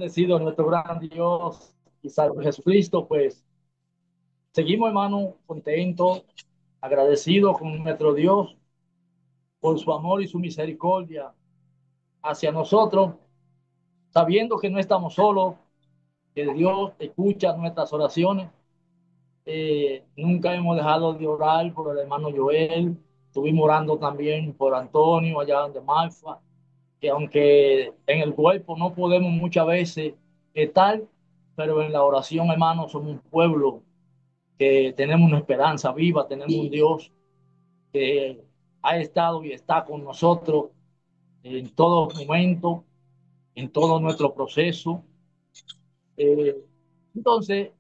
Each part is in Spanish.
agradecido a nuestro gran Dios y Salvador Jesucristo, pues seguimos, hermano, contentos, agradecidos con nuestro Dios por su amor y su misericordia hacia nosotros, sabiendo que no estamos solos, que Dios escucha nuestras oraciones. Nunca hemos dejado de orar por el hermano Joel, estuvimos orando también por Antonio allá de Malfa, que aunque en el cuerpo no podemos muchas veces estar, pero en la oración, hermano, somos un pueblo que tenemos una esperanza viva, tenemos un Dios que ha estado y está con nosotros en todo momento, en todo nuestro proceso. Eh, entonces,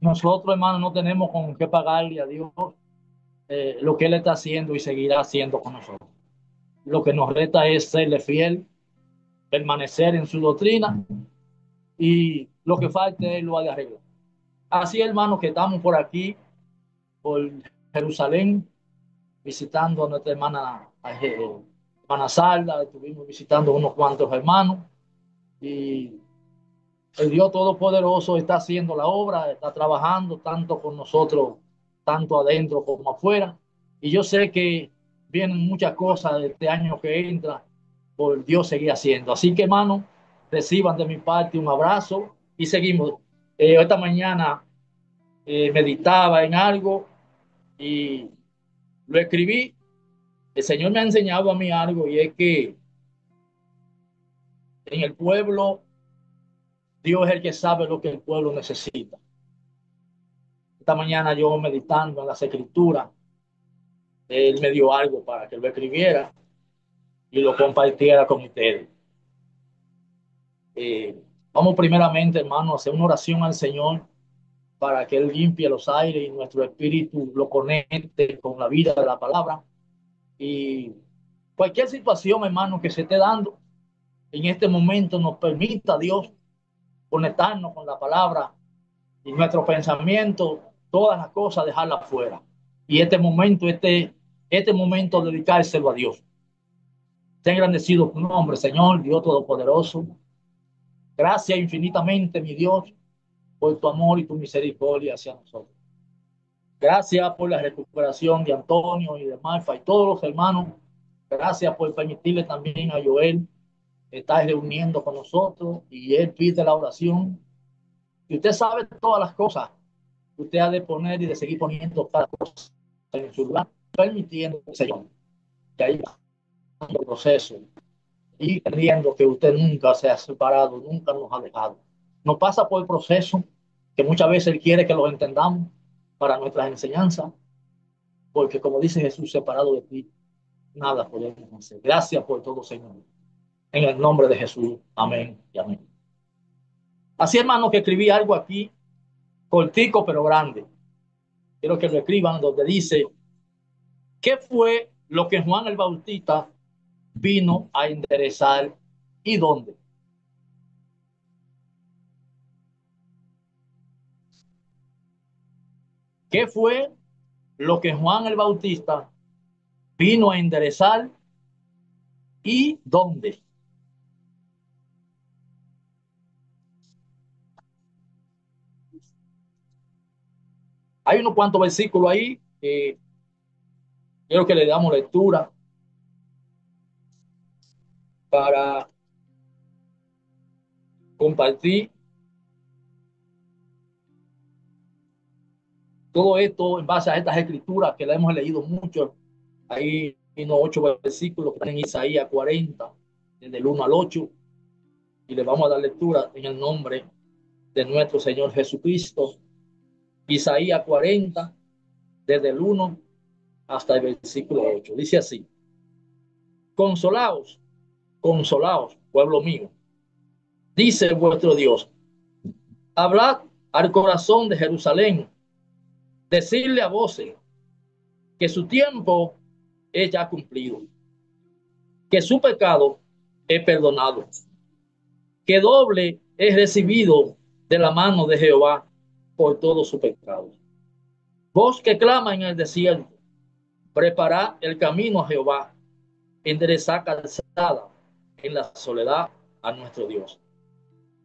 nosotros, hermano, no tenemos con qué pagarle a Dios lo que Él está haciendo y seguirá haciendo con nosotros. Lo que nos resta es serle fiel, permanecer en su doctrina y lo que falte Él lo ha de arreglar. Así, hermano, que estamos por aquí, por Jerusalén, visitando a nuestra hermana Salda, estuvimos visitando unos cuantos hermanos y el Dios Todopoderoso está haciendo la obra, está trabajando tanto con nosotros, tanto adentro como afuera. Y yo sé que vienen muchas cosas de este año que entra, por Dios seguir haciendo. Así que, hermano, reciban de mi parte un abrazo y seguimos. Esta mañana meditaba en algo y lo escribí. El Señor me ha enseñado a mí algo y es que en el pueblo Dios es el que sabe lo que el pueblo necesita. Esta mañana yo meditando en las escrituras, Él me dio algo para que lo escribiera y lo compartiera con ustedes. Vamos primeramente, hermano, a hacer una oración al Señor para que Él limpie los aires y nuestro espíritu lo conecte con la vida de la palabra. Y cualquier situación, hermano, que se esté dando en este momento nos permita Dios conectarnos con la palabra y nuestro pensamiento, todas las cosas dejarlas fuera. Y este momento dedicárselo a Dios. Sea engrandecido tu nombre, Señor, Dios Todopoderoso. Gracias infinitamente, mi Dios, por tu amor y tu misericordia hacia nosotros. Gracias por la recuperación de Antonio y de Marfa y todos los hermanos. Gracias por permitirle también a Joel estar reuniendo con nosotros y él pide la oración. Y usted sabe todas las cosas que usted ha de poner y de seguir poniendo cada cosa en su lugar, permitiendo, Señor, que haya un proceso y creyendo que usted nunca se ha separado, nunca nos ha dejado. Nos pasa por el proceso que muchas veces Él quiere que lo entendamos para nuestras enseñanzas, porque como dice Jesús, separado de ti, nada podemos hacer. Gracias por todo, Señor. En el nombre de Jesús. Amén y amén. Así, hermano, que escribí algo aquí, cortico pero grande. Quiero que lo escriban donde dice, ¿qué fue lo que Juan el Bautista vino a enderezar y dónde? ¿Qué fue lo que Juan el Bautista vino a enderezar y dónde? Hay unos cuantos versículos ahí que quiero que le damos lectura para compartir todo esto en base a estas escrituras que la hemos leído mucho. Hay unos 8 versículos que están en Isaías 40, desde el 1 al 8, y le vamos a dar lectura en el nombre de nuestro Señor Jesucristo. Isaías 40, desde el 1 hasta el versículo 8. Dice así: Consolaos, consolaos, pueblo mío, dice vuestro Dios. Hablad al corazón de Jerusalén, decirle a voces que su tiempo es ya cumplido, que su pecado es perdonado, que doble es recibido de la mano de Jehová por todos sus pecados. Vos que clama en el desierto, preparad el camino a Jehová, enderezad calzada en la soledad a nuestro Dios.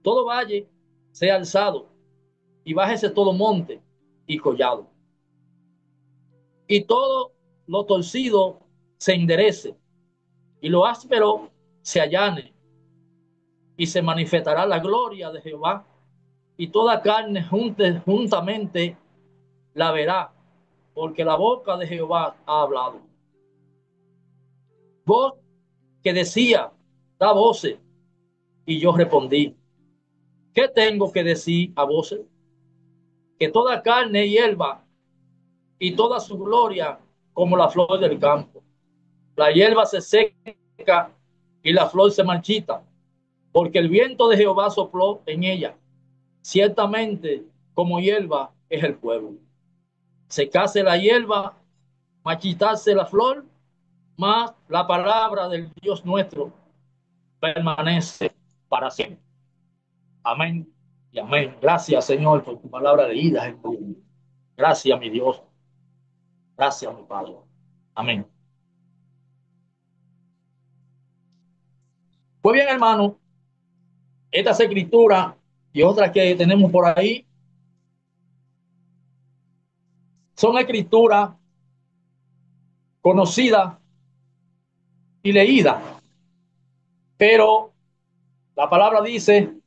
todo valle sea alzado, y bájese todo monte y collado, y todo lo torcido se enderece, y lo áspero se allane, y se manifestará la gloria de Jehová, y toda carne juntamente la verá, porque la boca de Jehová ha hablado. Voz que decía, da voces, y yo respondí, ¿qué tengo que decir a voces? Que toda carne y hierba, y toda su gloria como la flor del campo. La hierba se seca y la flor se marchita, porque el viento de Jehová sopló en ella. Ciertamente, como hierba es el pueblo. Secase la hierba, marchitarse la flor, mas la palabra del Dios nuestro permanece para siempre. Amén y amén. Gracias, Señor, por tu palabra de vida. Gracias, mi Dios. Gracias, mi Padre. Amén. Pues bien, hermano, estas escrituras y otras que tenemos por ahí son escrituras conocidas y leídas, pero la palabra dice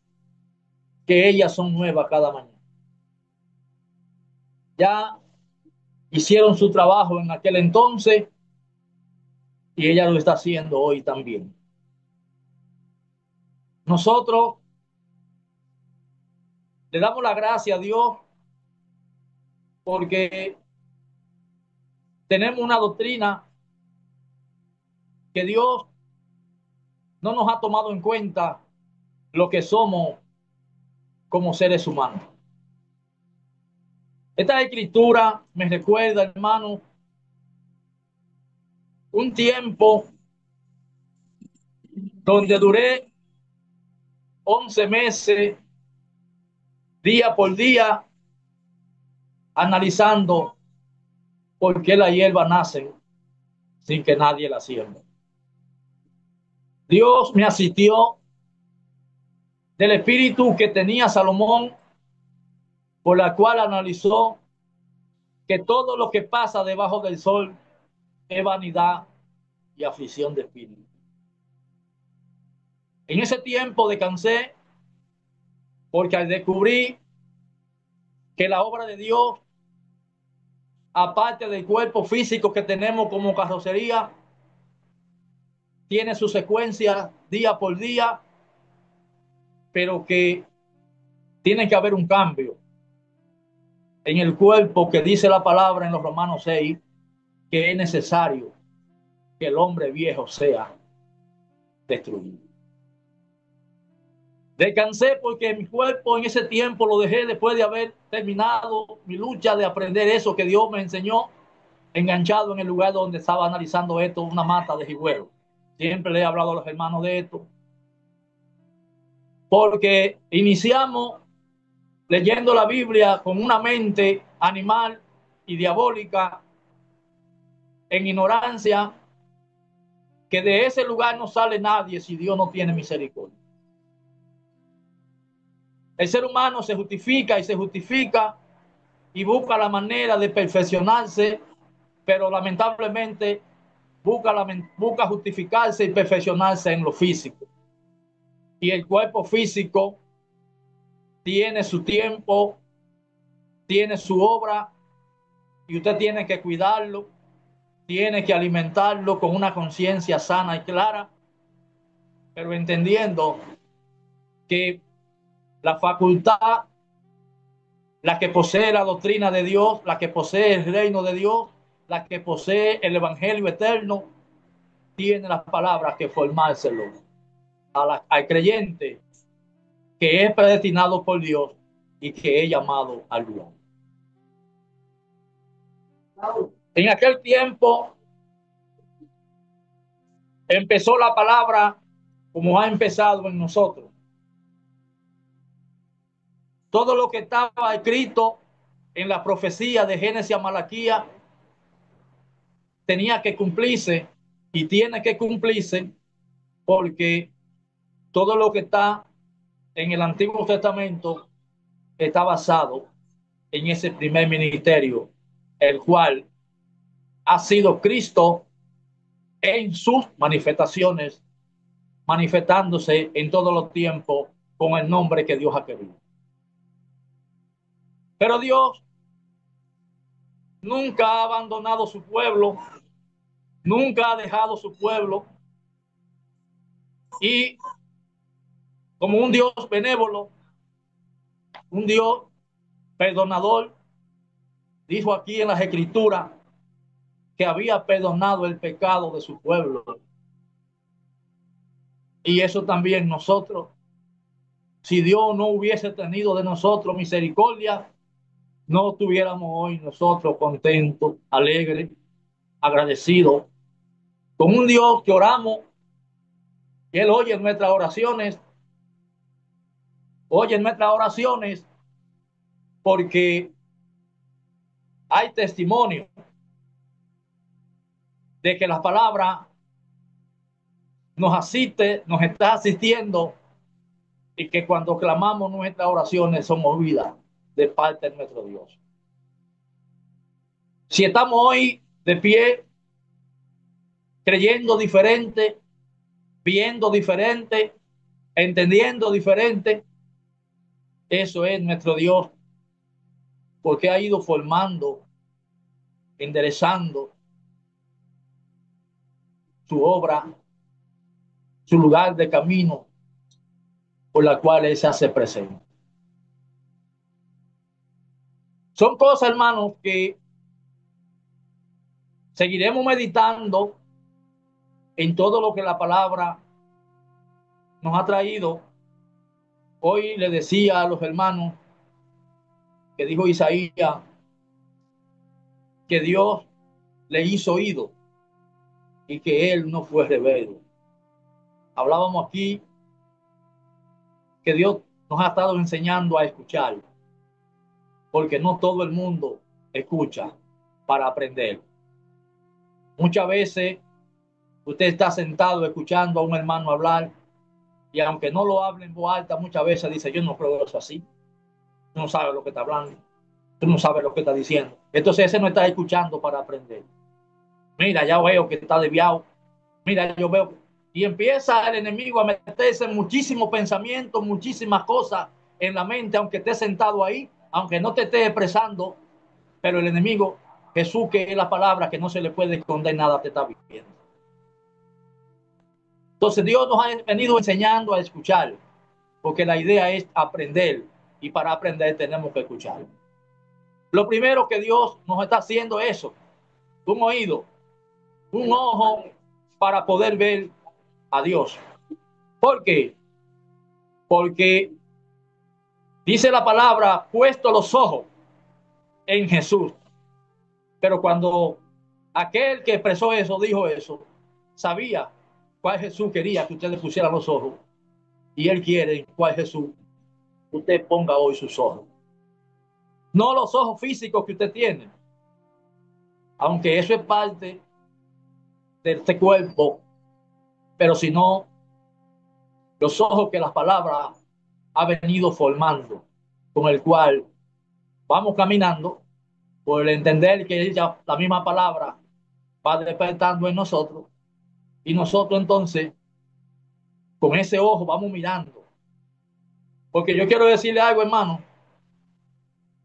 que ellas son nuevas cada mañana. Ya hicieron su trabajo en aquel entonces y ella lo está haciendo hoy también. Nosotros le damos la gracia a Dios porque tenemos una doctrina que Dios no nos ha tomado en cuenta lo que somos como seres humanos. Esta escritura me recuerda, hermano, un tiempo donde duré 11 meses, día por día, analizando por qué la hierba nace sin que nadie la siembre. Dios me asistió del espíritu que tenía Salomón, por la cual analizó que todo lo que pasa debajo del sol es vanidad y aflicción de espíritu. En ese tiempo descansé porque al descubrir que la obra de Dios, aparte del cuerpo físico que tenemos como carrocería, tiene su secuencia día por día, pero que tiene que haber un cambio en el cuerpo, que dice la palabra en los Romanos 6, que es necesario que el hombre viejo sea destruido. Descansé porque mi cuerpo en ese tiempo lo dejé después de haber terminado mi lucha de aprender eso que Dios me enseñó, enganchado en el lugar donde estaba analizando esto, una mata de jigüero. Siempre le he hablado a los hermanos de esto, porque iniciamos leyendo la Biblia con una mente animal y diabólica, en ignorancia, que de ese lugar no sale nadie si Dios no tiene misericordia. El ser humano se justifica y se justifica y busca la manera de perfeccionarse, pero lamentablemente busca justificarse y perfeccionarse en lo físico. Y el cuerpo físico tiene su tiempo, tiene su obra, y usted tiene que cuidarlo, tiene que alimentarlo con una conciencia sana y clara, pero entendiendo que la facultad, la que posee la doctrina de Dios, la que posee el reino de Dios, la que posee el evangelio eterno, tiene las palabras que formárselo al creyente que es predestinado por Dios y que es llamado al lugar. En aquel tiempo empezó la palabra como ha empezado en nosotros. Todo lo que estaba escrito en la profecía de Génesis a Malaquías tenía que cumplirse y tiene que cumplirse, porque todo lo que está en el Antiguo Testamento está basado en ese primer ministerio, el cual ha sido Cristo en sus manifestaciones, manifestándose en todos los tiempos con el nombre que Dios ha querido. Pero Dios nunca ha abandonado su pueblo, nunca ha dejado su pueblo, y como un Dios benévolo, un Dios perdonador, dijo aquí en las Escrituras que había perdonado el pecado de su pueblo. Y eso también nosotros, si Dios no hubiese tenido de nosotros misericordia, no estuviéramos hoy nosotros contentos, alegres, agradecidos, con un Dios que oramos, que Él oye nuestras oraciones, porque hay testimonio de que la palabra nos asiste, nos está asistiendo, y que cuando clamamos nuestras oraciones son oídas de parte de nuestro Dios. Si estamos hoy de pie, creyendo diferente, viendo diferente, entendiendo diferente, eso es nuestro Dios, porque ha ido formando, enderezando su obra, su lugar de camino por la cual Él se hace presente. Son cosas, hermanos, que seguiremos meditando en todo lo que la palabra nos ha traído. Hoy le decía a los hermanos que dijo Isaías que Dios le hizo oído y que Él no fue rebelde. Hablábamos aquí que Dios nos ha estado enseñando a escuchar, porque no todo el mundo escucha para aprender. Muchas veces usted está sentado escuchando a un hermano hablar, y aunque no lo hable en voz alta, muchas veces dice: yo no creo eso así. Tú no sabes lo que está hablando, tú no sabes lo que está diciendo. Entonces ese no está escuchando para aprender. Mira, ya veo que está desviado. Mira, yo veo. Y empieza el enemigo a meterse en muchísimos pensamientos, muchísimas cosas en la mente, aunque esté sentado ahí, aunque no te esté expresando, pero el enemigo, Jesús, que es la palabra que no se le puede esconder nada, te está viendo. Entonces Dios nos ha venido enseñando a escuchar, porque la idea es aprender, y para aprender tenemos que escuchar. Lo primero que Dios nos está haciendo es eso: un oído, un ojo para poder ver a Dios. ¿Por qué? Porque dice la palabra, puesto los ojos en Jesús. Pero cuando aquel que expresó eso, dijo eso, sabía cuál Jesús quería que usted le pusiera los ojos. Y Él quiere cuál Jesús usted ponga hoy sus ojos. No los ojos físicos que usted tiene, aunque eso es parte de este cuerpo, pero sino los ojos que la palabra ha venido formando, con el cual vamos caminando, por el entender que ella, la misma palabra va despertando en nosotros, y nosotros entonces con ese ojo vamos mirando. Porque yo quiero decirle algo, hermano: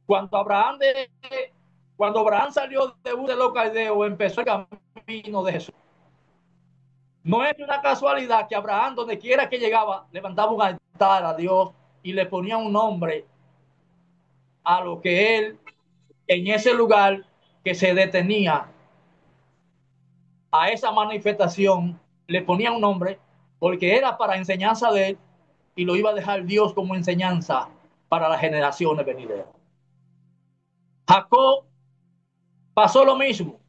cuando Abraham, cuando Abraham salió de Ur de los Caldeos, empezó el camino de Jesús. No es una casualidad que Abraham, donde quiera que llegaba, levantaba un altar a Dios y le ponía un nombre a lo que él, en ese lugar que se detenía, a esa manifestación, le ponía un nombre, porque era para enseñanza de él, y lo iba a dejar Dios como enseñanza para las generaciones venideras. Jacob pasó lo mismo.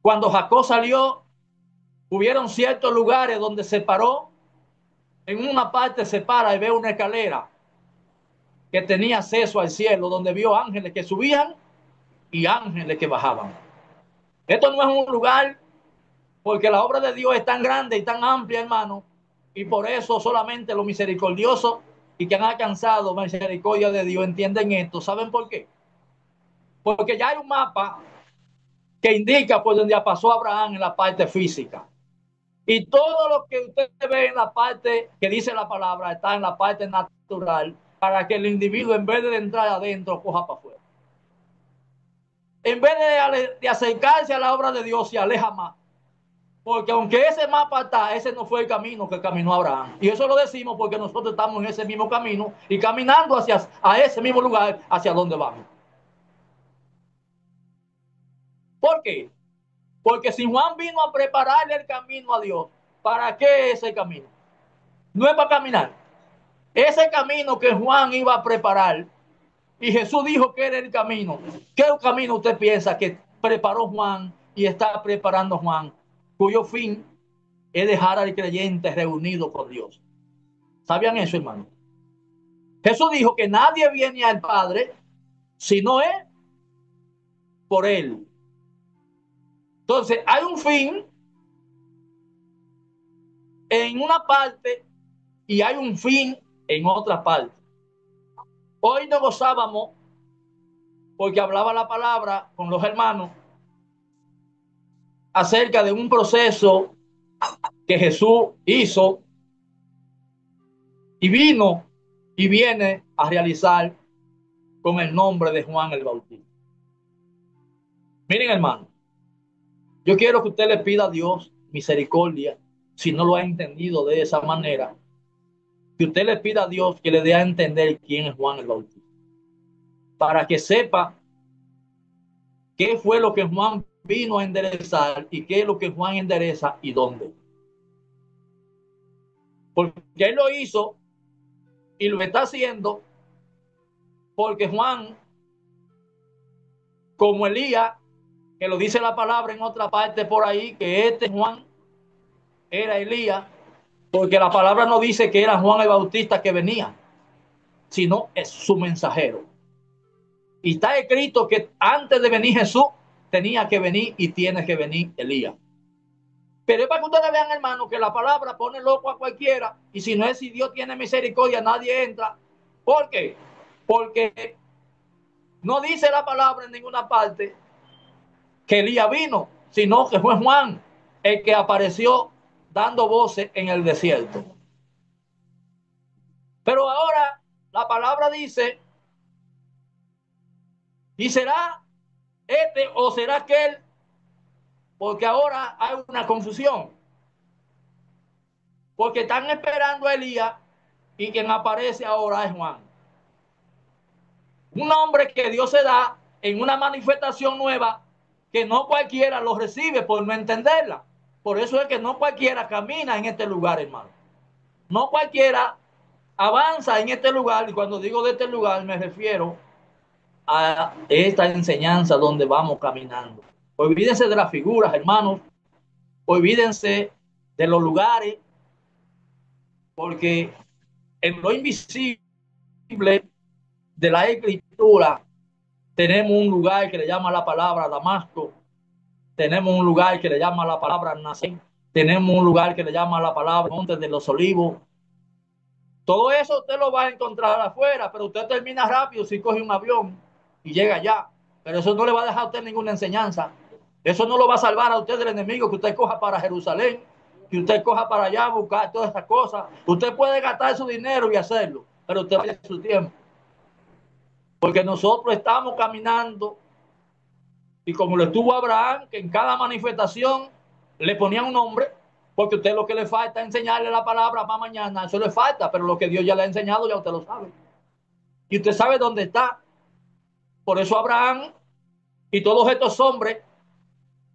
Cuando Jacob salió, hubieron ciertos lugares donde se paró. En una parte se para y ve una escalera que tenía acceso al cielo, donde vio ángeles que subían y ángeles que bajaban. Esto no es un lugar, porque la obra de Dios es tan grande y tan amplia, hermano, y por eso solamente los misericordiosos y que han alcanzado misericordia de Dios entienden esto. ¿Saben por qué? Porque ya hay un mapa que indica por donde pasó Abraham en la parte física. Y todo lo que usted ve en la parte que dice la palabra está en la parte natural para que el individuo, en vez de entrar adentro, coja para afuera. En vez de acercarse a la obra de Dios, se aleja más. Porque aunque ese mapa está, ese no fue el camino que caminó Abraham. Y eso lo decimos porque nosotros estamos en ese mismo camino y caminando a ese mismo lugar hacia donde vamos. ¿Por qué? Porque si Juan vino a prepararle el camino a Dios, ¿para qué ese camino? No es para caminar. Ese camino que Juan iba a preparar, y Jesús dijo que era el camino. ¿Qué camino usted piensa que preparó Juan y está preparando Juan? Cuyo fin es dejar al creyente reunido con Dios. ¿Sabían eso, hermano? Jesús dijo que nadie viene al Padre si no es por Él. Entonces, hay un fin en una parte y hay un fin en otra parte. Hoy nos gozábamos porque hablaba la palabra con los hermanos acerca de un proceso que Jesús hizo y vino y viene a realizar con el nombre de Juan el Bautista. Miren, hermano, yo quiero que usted le pida a Dios misericordia, si no lo ha entendido de esa manera, que usted le pida a Dios que le dé a entender quién es Juan el Bautista, para que sepa qué fue lo que Juan vino a enderezar y qué es lo que Juan endereza y dónde. Porque él lo hizo y lo está haciendo porque Juan, como Elías, que lo dice la palabra en otra parte por ahí, que este Juan era Elías, porque la palabra no dice que era Juan el Bautista que venía, sino es su mensajero. Y está escrito que antes de venir Jesús, tenía que venir y tiene que venir Elías. Pero es para que ustedes vean, hermano, que la palabra pone loco a cualquiera, y si no es si Dios tiene misericordia, nadie entra. ¿Por qué? Porque no dice la palabra en ninguna parte que Elías vino, sino que fue Juan el que apareció dando voces en el desierto. Pero ahora la palabra dice, ¿y será este o será aquel? Porque ahora hay una confusión. Porque están esperando a Elías y quien aparece ahora es Juan. Un nombre que Dios se da en una manifestación nueva que no cualquiera lo recibe por no entenderla. Por eso es que no cualquiera camina en este lugar, hermano. No cualquiera avanza en este lugar, y cuando digo de este lugar me refiero a esta enseñanza donde vamos caminando. Olvídense de las figuras, hermanos. Olvídense de los lugares, porque en lo invisible de la escritura tenemos un lugar que le llama la palabra Damasco, tenemos un lugar que le llama la palabra Nacer, tenemos un lugar que le llama la palabra Monte de los Olivos. Todo eso usted lo va a encontrar afuera, pero usted termina rápido si coge un avión y llega allá. Pero eso no le va a dejar a usted ninguna enseñanza. Eso no lo va a salvar a usted del enemigo que usted coja para Jerusalén, que usted coja para allá a buscar todas esas cosas. Usted puede gastar su dinero y hacerlo, pero usted vaya su tiempo. Porque nosotros estamos caminando y como lo estuvo Abraham, que en cada manifestación le ponían un nombre, porque a usted lo que le falta es enseñarle la palabra para mañana, eso le falta, pero lo que Dios ya le ha enseñado ya usted lo sabe. Y usted sabe dónde está. Por eso Abraham y todos estos hombres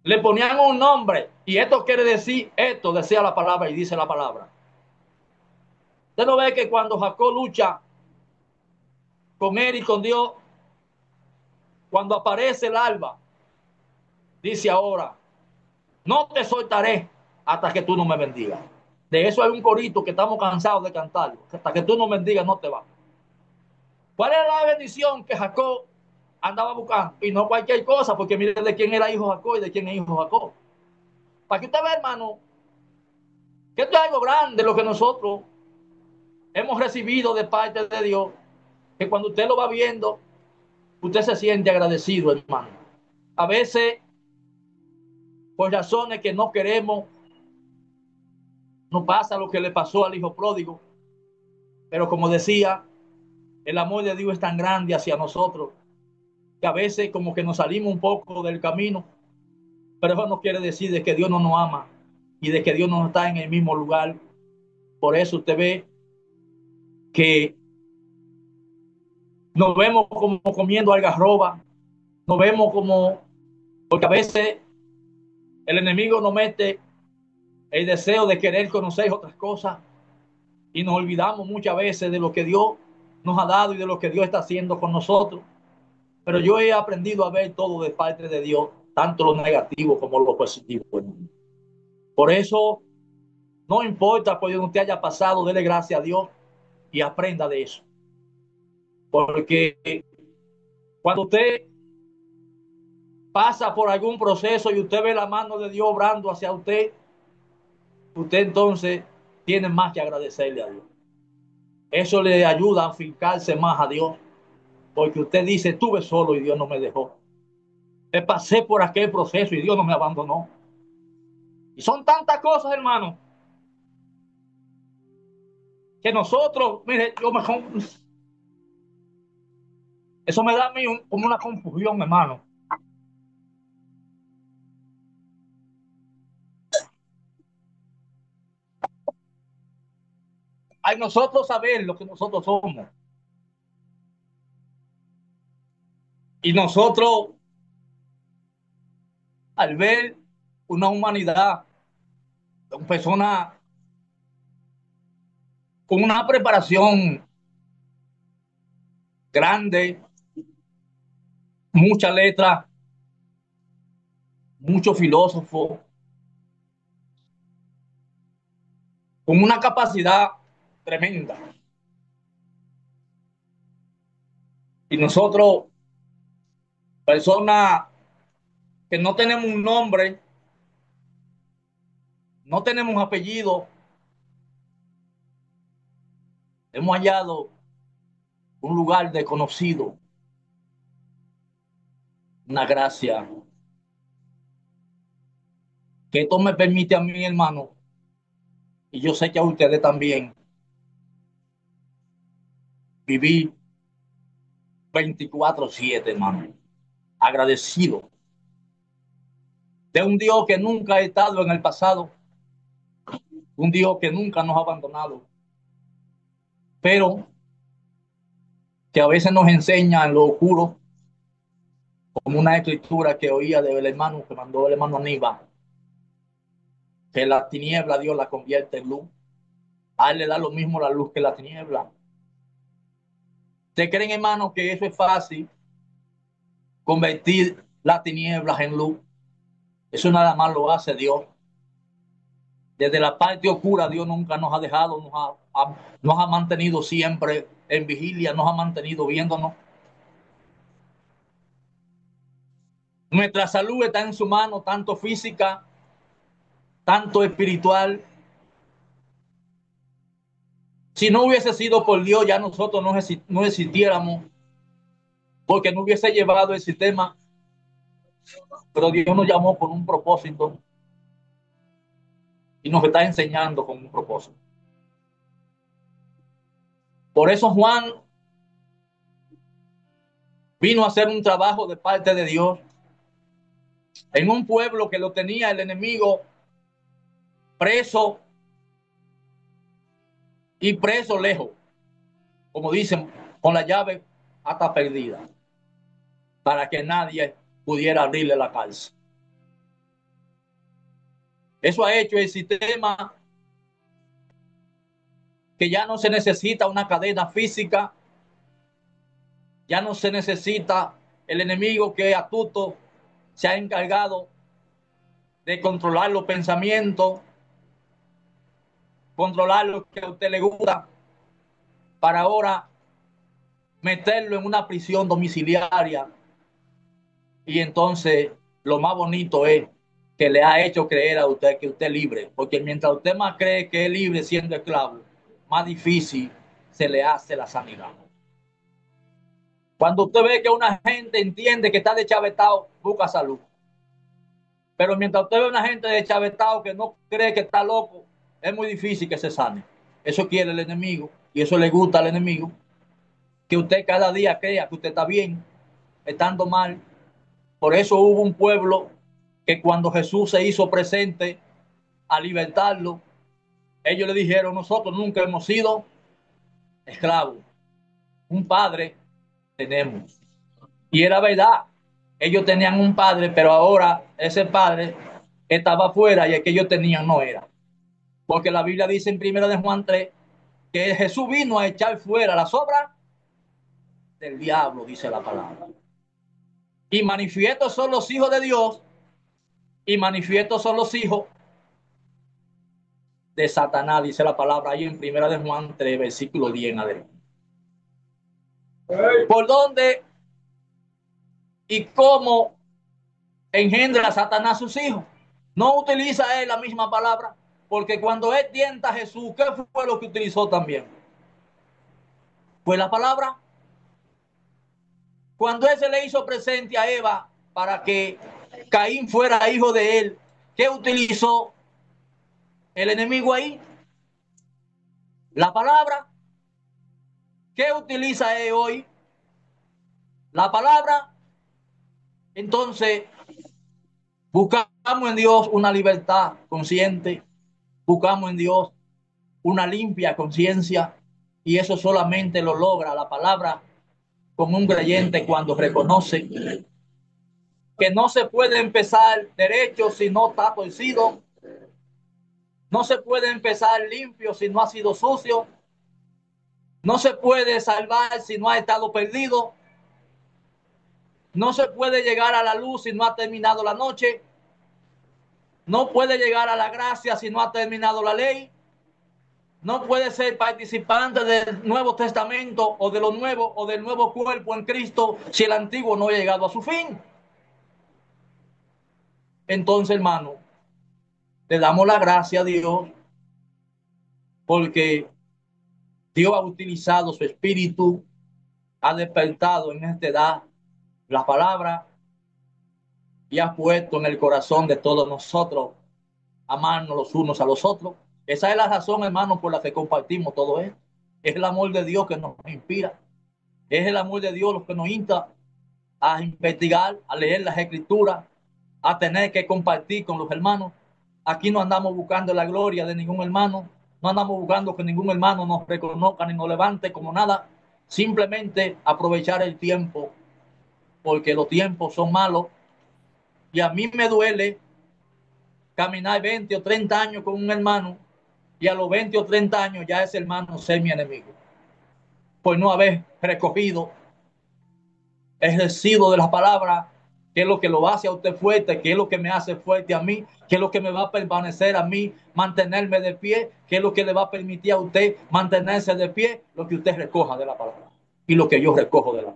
le ponían un nombre, y esto quiere decir esto, decía la palabra y dice la palabra. Usted no ve que cuando Jacob lucha con él y con Dios, cuando aparece el alba, dice ahora, no te soltaré hasta que tú no me bendigas. De eso hay un corito que estamos cansados de cantarlo. Hasta que tú no bendigas, no te vas. ¿Cuál es la bendición que Jacob andaba buscando? Y no cualquier cosa, porque mire de quién era hijo Jacob y de quién es hijo Jacob. Para que usted vea, hermano, que esto es algo grande lo que nosotros hemos recibido de parte de Dios, que cuando usted lo va viendo, usted se siente agradecido, hermano. A veces, por razones que no queremos, nos pasa lo que le pasó al hijo pródigo. Pero como decía, el amor de Dios es tan grande hacia nosotros que a veces como que nos salimos un poco del camino, pero eso no quiere decir de que Dios no nos ama y de que Dios no está en el mismo lugar. Por eso usted ve que nos vemos como comiendo algarroba, nos vemos como, porque a veces el enemigo nos mete el deseo de querer conocer otras cosas y nos olvidamos muchas veces de lo que Dios nos ha dado y de lo que Dios está haciendo con nosotros. Pero yo he aprendido a ver todo de parte de Dios, tanto lo negativo como lo positivo. Por eso, no importa por donde usted haya pasado, dele gracias a Dios y aprenda de eso. Porque cuando usted pasa por algún proceso y usted ve la mano de Dios obrando hacia usted, usted entonces tiene más que agradecerle a Dios. Eso le ayuda a afincarse más a Dios, porque usted dice, estuve solo y Dios no me dejó. Pasé por aquel proceso y Dios no me abandonó. Y son tantas cosas, hermano, que nosotros, mire, eso me da a mí como una confusión, hermano. Hay nosotros saber lo que nosotros somos. Y nosotros, al ver una humanidad, una persona con una preparación grande, mucha letra, mucho filósofo, con una capacidad tremenda. Y nosotros, personas que no tenemos un nombre, no tenemos un apellido, hemos hallado un lugar desconocido, una gracia, que esto me permite a mí, hermano, y yo sé que a ustedes también, vivir 24/7, hermano, agradecido de un Dios que nunca ha estado en el pasado, un Dios que nunca nos ha abandonado, pero que a veces nos enseña en lo oscuro, como una escritura que oía del hermano que mandó el hermano Aníbal, que la tiniebla Dios la convierte en luz. A él le da lo mismo la luz que la tiniebla. ¿Ustedes creen, hermano, que eso es fácil? Convertir las tinieblas en luz. Eso nada más lo hace Dios. Desde la parte oscura, Dios nunca nos ha dejado, nos ha mantenido siempre en vigilia, nos ha mantenido viéndonos. Nuestra salud está en su mano, tanto física, tanto espiritual. Si no hubiese sido por Dios, ya nosotros no existiéramos, porque no hubiese llevado el sistema. Pero Dios nos llamó con un propósito y nos está enseñando con un propósito. Por eso Juan vino a hacer un trabajo de parte de Dios en un pueblo que lo tenía el enemigo preso y preso lejos, como dicen, con la llave hasta perdida, para que nadie pudiera abrirle la cárcel. Eso ha hecho el sistema que ya no se necesita una cadena física, ya no se necesita el enemigo que astuto se ha encargado de controlar los pensamientos, controlar lo que a usted le gusta, para ahora meterlo en una prisión domiciliaria. Y entonces lo más bonito es que le ha hecho creer a usted que usted es libre, porque mientras usted más cree que es libre siendo esclavo, más difícil se le hace la sanidad. Cuando usted ve que una gente entiende que está deschavetado, busca salud. Pero mientras usted ve a una gente deschavetado que no cree que está loco, es muy difícil que se sane. Eso quiere el enemigo y eso le gusta al enemigo. Que usted cada día crea que usted está bien, estando mal. Por eso hubo un pueblo que cuando Jesús se hizo presente a libertarlo, ellos le dijeron: nosotros nunca hemos sido esclavos, un padre tenemos. Y era verdad, ellos tenían un padre, pero ahora ese padre estaba afuera y el que ellos tenían no era. Porque la Biblia dice en 1 de Juan 3 que Jesús vino a echar fuera las obras del diablo, dice la palabra. Y manifiestos son los hijos de Dios y manifiestos son los hijos de Satanás, dice la palabra ahí en 1 de Juan 3, versículo 10 en adelante. ¿Por dónde y cómo engendra Satanás a sus hijos? No utiliza él la misma palabra, porque cuando él tienta a Jesús, ¿qué fue lo que utilizó también? Fue la palabra. Cuando él se le hizo presente a Eva para que Caín fuera hijo de él, ¿qué utilizó el enemigo ahí? La palabra. ¿Qué utiliza él hoy? La palabra. Entonces, buscamos en Dios una libertad consciente, buscamos en Dios una limpia conciencia, y eso solamente lo logra la palabra con un creyente cuando reconoce que no se puede empezar derecho si no está torcido, no se puede empezar limpio si no ha sido sucio, no se puede salvar si no ha estado perdido, no se puede llegar a la luz si no ha terminado la noche, no puede llegar a la gracia si no ha terminado la ley, no puede ser participante del Nuevo Testamento o de lo nuevo o del nuevo cuerpo en Cristo si el antiguo no ha llegado a su fin. Entonces, hermano, le damos la gracia a Dios porque Dios ha utilizado su espíritu, ha despertado en esta edad la palabra y ha puesto en el corazón de todos nosotros amarnos los unos a los otros. Esa es la razón, hermano, por la que compartimos todo esto. Es el amor de Dios que nos inspira. Es el amor de Dios lo que nos insta a investigar, a leer las escrituras, a tener que compartir con los hermanos. Aquí no andamos buscando la gloria de ningún hermano, no andamos buscando que ningún hermano nos reconozca ni nos levante como nada, simplemente aprovechar el tiempo, porque los tiempos son malos y a mí me duele caminar 20 o 30 años con un hermano y a los 20 o 30 años ya ese hermano ser mi enemigo, por no haber recogido el residuo de la palabra, que es lo que lo hace a usted fuerte, que es lo que me hace fuerte a mí, que es lo que me va a permanecer a mí, mantenerme de pie, que es lo que le va a permitir a usted mantenerse de pie, lo que usted recoja de la palabra y lo que yo recojo de la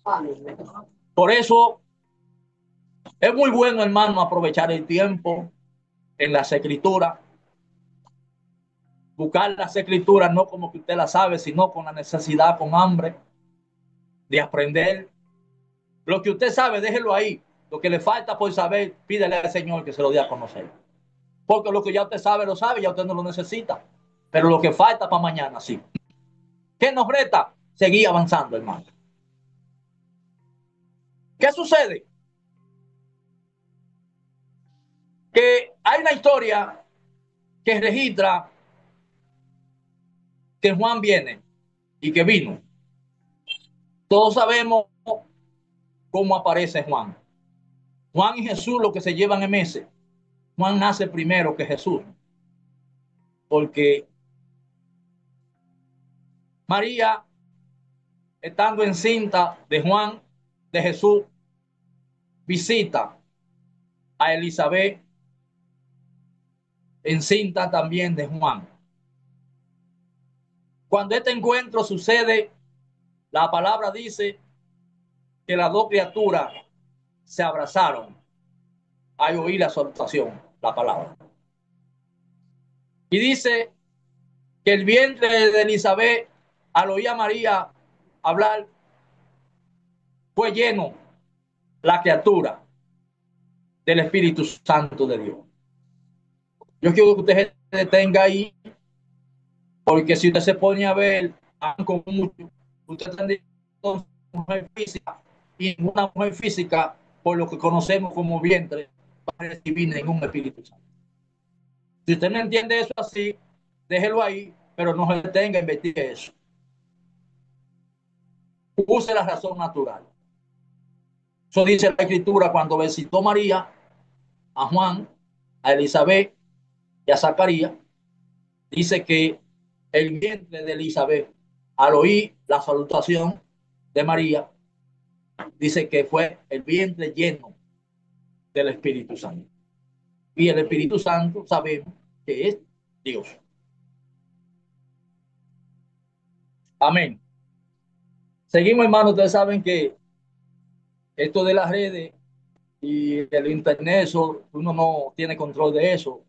palabra. Por eso es muy bueno, hermano, aprovechar el tiempo en las escrituras, buscar las escrituras no como que usted las sabe, sino con la necesidad, con hambre de aprender. Lo que usted sabe, déjelo ahí. Lo que le falta por saber, pídele al Señor que se lo dé a conocer. Porque lo que ya usted sabe, lo sabe, ya usted no lo necesita. Pero lo que falta para mañana, sí. ¿Qué nos resta? Seguir avanzando, hermano. ¿Qué sucede? Que hay una historia que registra que Juan viene y que vino. Todos sabemos cómo aparece Juan. Juan y Jesús lo que se llevan en meses. Juan nace primero que Jesús. Porque María, estando encinta de Juan, de Jesús, visita a Elizabeth, encinta también de Juan. Cuando este encuentro sucede, la palabra dice que las dos criaturas se abrazaron al oír la exhortación, la palabra. Y dice que el vientre de Elizabeth, al oír a María hablar, fue lleno la criatura del Espíritu Santo de Dios. Yo quiero que usted se detenga ahí, porque si usted se pone a ver con mucho, usted tendría una mujer física, y una mujer física, por lo que conocemos como vientre, va a recibir ningún Espíritu Santo. Si usted no entiende eso así, déjelo ahí, pero no se detenga, investigue eso. Use la razón natural. Eso dice la Escritura cuando visitó María, a Juan, a Elizabeth y a Zacarías. Dice que el vientre de Elizabeth, al oír la salutación de María, dice que fue el vientre lleno del Espíritu Santo. Y el Espíritu Santo sabemos que es Dios. Amén. Seguimos, hermanos. Ustedes saben que esto de las redes y el internet, eso, uno no tiene control de eso.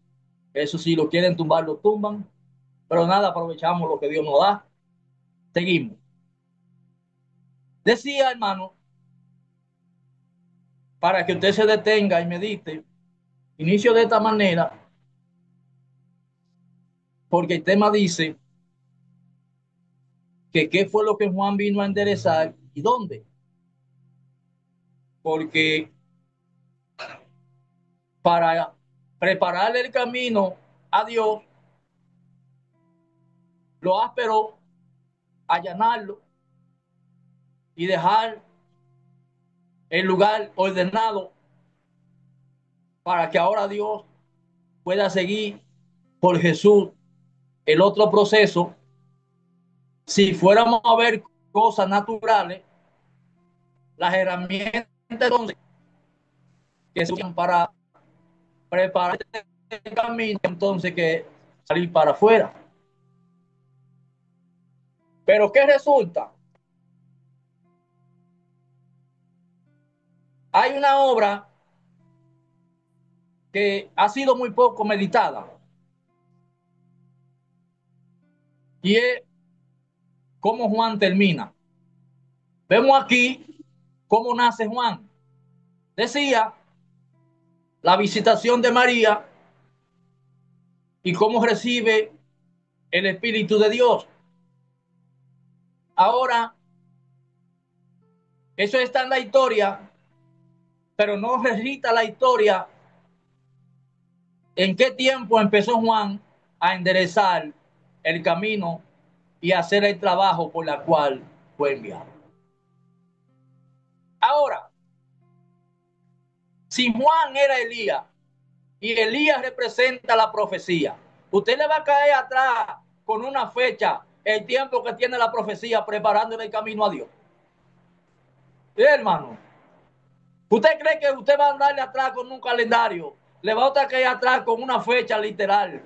Eso, si lo quieren tumbar, lo tumban. Pero nada, aprovechamos lo que Dios nos da. Seguimos. Decía, hermano, para que usted se detenga y medite, inicio de esta manera, porque el tema dice que qué fue lo que Juan vino a enderezar y dónde. Porque para prepararle el camino a Dios, lo áspero, allanarlo y dejar el lugar ordenado para que ahora Dios pueda seguir por Jesús el otro proceso. Si fuéramos a ver cosas naturales, las herramientas entonces que se usan para preparar el camino, entonces que salir para afuera. Pero ¿qué resulta? Hay una obra que ha sido muy poco meditada y es cómo Juan termina. Vemos aquí cómo nace Juan. Decía la visitación de María y cómo recibe el Espíritu de Dios. Ahora, eso está en la historia, pero no recita la historia en qué tiempo empezó Juan a enderezar el camino y hacer el trabajo por la cual fue enviado. Ahora, si Juan era Elías y Elías representa la profecía, usted le va a caer atrás con una fecha, el tiempo que tiene la profecía preparándole el camino a Dios. ¿Sí, hermano? ¿Usted cree que usted va a andarle atrás con un calendario? Le va a caer atrás con una fecha literal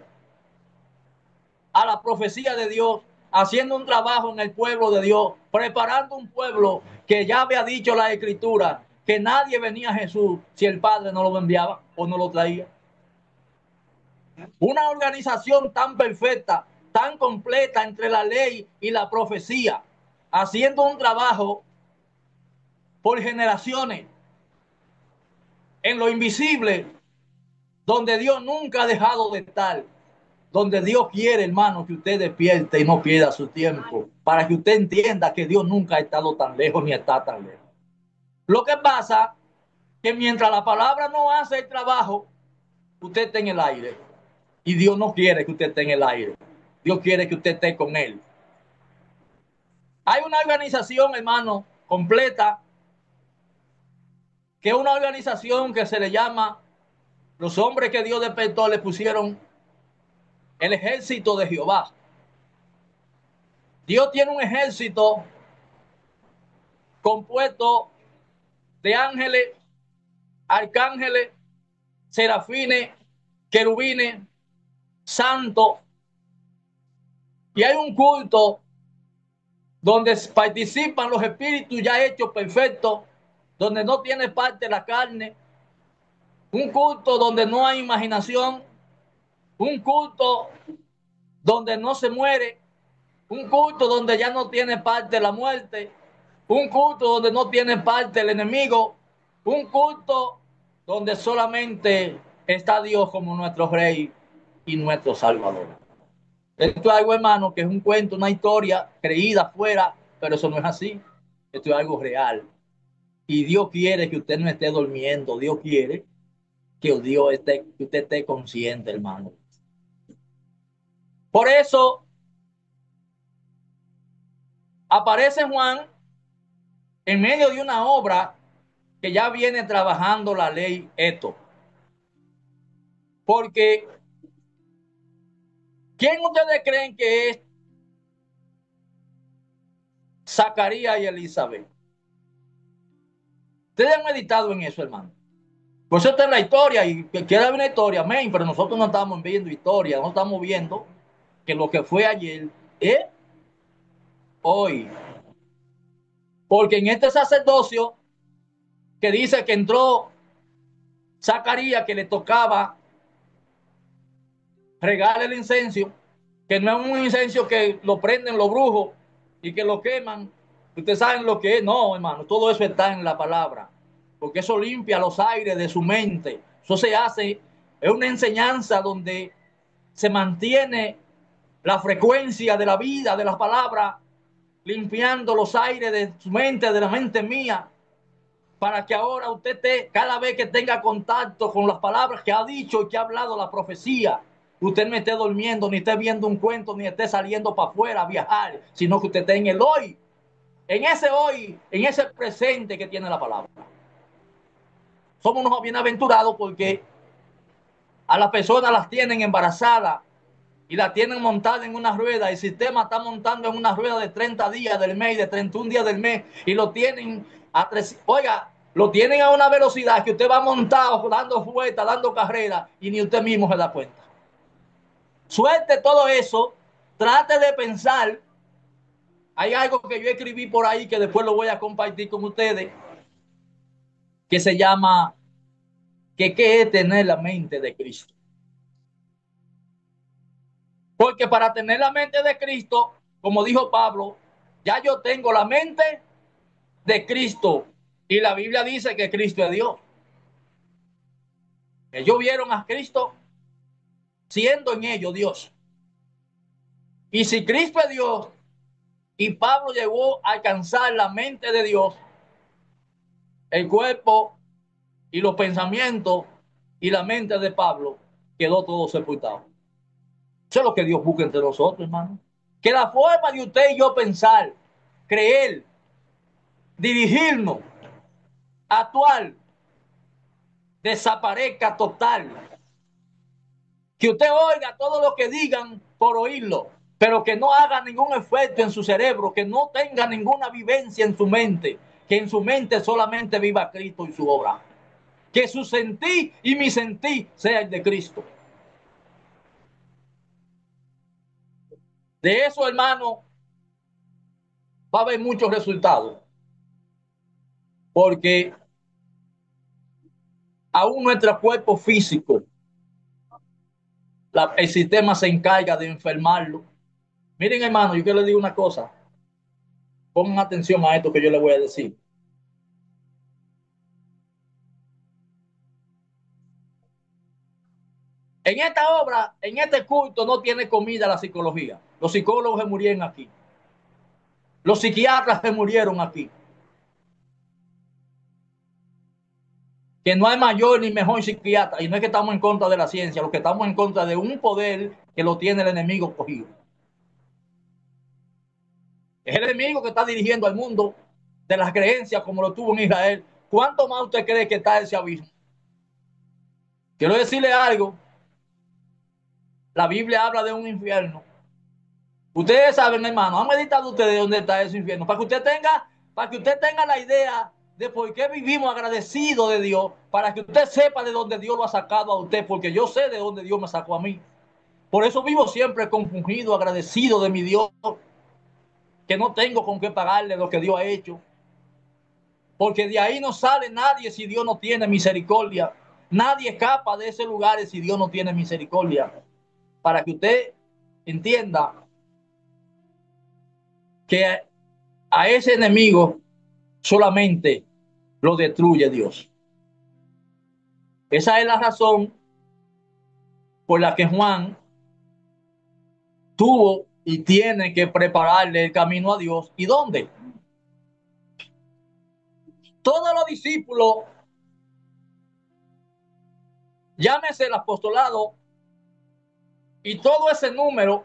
a la profecía de Dios, haciendo un trabajo en el pueblo de Dios, preparando un pueblo que ya había dicho la Escritura que nadie venía a Jesús si el Padre no lo enviaba o no lo traía. Una organización tan perfecta, tan completa entre la ley y la profecía, haciendo un trabajo por generaciones en lo invisible, donde Dios nunca ha dejado de estar, donde Dios quiere, hermano, que usted despierte y no pierda su tiempo, para que usted entienda que Dios nunca ha estado tan lejos ni está tan lejos. Lo que pasa que mientras la palabra no hace el trabajo, usted está en el aire. Y Dios no quiere que usted esté en el aire. Dios quiere que usted esté con Él. Hay una organización, hermano, completa, que es una organización que se le llama, los hombres que Dios despertó le pusieron el ejército de Jehová. Dios tiene un ejército compuesto de ángeles, arcángeles, serafines, querubines, santos. Y hay un culto donde participan los espíritus ya hechos perfectos, donde no tiene parte la carne. Un culto donde no hay imaginación. Un culto donde no se muere, un culto donde ya no tiene parte la muerte, un culto donde no tiene parte el enemigo, un culto donde solamente está Dios como nuestro Rey y nuestro Salvador. Esto es algo, hermano, que es un cuento, una historia creída afuera, pero eso no es así. Esto es algo real. Y Dios quiere que usted no esté durmiendo. Dios quiere que usted esté consciente, hermano. Por eso aparece Juan en medio de una obra que ya viene trabajando la ley esto. Porque, ¿quién ustedes creen que es Zacarías y Elizabeth? Ustedes han meditado en eso, hermano. Por eso está en la historia y que quiera ver una historia, amén, pero nosotros no estamos viendo historia, no estamos viendo que lo que fue ayer es hoy. Porque en este sacerdocio que dice que entró Zacarías, que le tocaba regar el incenso, que no es un incenso que lo prenden los brujos y que lo queman. Ustedes saben lo que es. No, hermano, todo eso está en la palabra. Porque eso limpia los aires de su mente. Eso se hace, es una enseñanza donde se mantiene la frecuencia de la vida, de las palabras, limpiando los aires de su mente, de la mente mía, para que ahora usted cada vez que tenga contacto con las palabras que ha dicho y que ha hablado la profecía, usted no esté durmiendo, ni esté viendo un cuento, ni esté saliendo para afuera a viajar, sino que usted esté en el hoy, en ese presente que tiene la palabra. Somos unos bienaventurados porque a las personas las tienen embarazadas y la tienen montada en una rueda. El sistema está montando en una rueda de 30 días del mes, de 31 días del mes, y lo tienen a oiga, lo tienen a una velocidad que usted va montado, dando vueltas, dando carreras, y ni usted mismo se da cuenta. Suelte todo eso, trate de pensar. Hay algo que yo escribí por ahí que después lo voy a compartir con ustedes, que se llama que qué es tener la mente de Cristo. Porque para tener la mente de Cristo, como dijo Pablo, ya yo tengo la mente de Cristo. Y la Biblia dice que Cristo es Dios. Ellos vieron a Cristo siendo en ellos Dios. Y si Cristo es Dios y Pablo llegó a alcanzar la mente de Dios, el cuerpo y los pensamientos y la mente de Pablo quedó todo sepultado. Eso es lo que Dios busca entre nosotros, hermano. Que la forma de usted y yo pensar, creer, dirigirnos, actuar, desaparezca total. Que usted oiga todo lo que digan por oírlo, pero que no haga ningún efecto en su cerebro, que no tenga ninguna vivencia en su mente, que en su mente solamente viva Cristo y su obra. Que su sentir y mi sentir sea el de Cristo. De eso, hermano, va a haber muchos resultados, porque aún nuestro cuerpo físico, el sistema se encarga de enfermarlo. Miren, hermano, yo quiero les digo una cosa. Pongan atención a esto que yo les voy a decir. En esta obra, en este culto, no tiene comida la psicología. Los psicólogos se murieron aquí. Los psiquiatras se murieron aquí. Que no hay mayor ni mejor psiquiatra. Y no es que estamos en contra de la ciencia, lo que estamos en contra de un poder que lo tiene el enemigo cogido. Es el enemigo que está dirigiendo al mundo de las creencias como lo tuvo en Israel. ¿Cuánto más usted cree que está ese abismo? Quiero decirle algo. La Biblia habla de un infierno. Ustedes saben, hermano, han meditado ustedes dónde está ese infierno. Para que usted tenga la idea de por qué vivimos agradecidos de Dios, para que usted sepa de dónde Dios lo ha sacado a usted, porque yo sé de dónde Dios me sacó a mí. Por eso vivo siempre compungido, agradecido de mi Dios, que no tengo con qué pagarle lo que Dios ha hecho. Porque de ahí no sale nadie si Dios no tiene misericordia. Nadie escapa de ese lugar si Dios no tiene misericordia. Para que usted entienda que a ese enemigo solamente lo destruye Dios. Esa es la razón por la que Juan tuvo y tiene que prepararle el camino a Dios. ¿Y dónde? Todos los discípulos, llámese el apostolado y todo ese número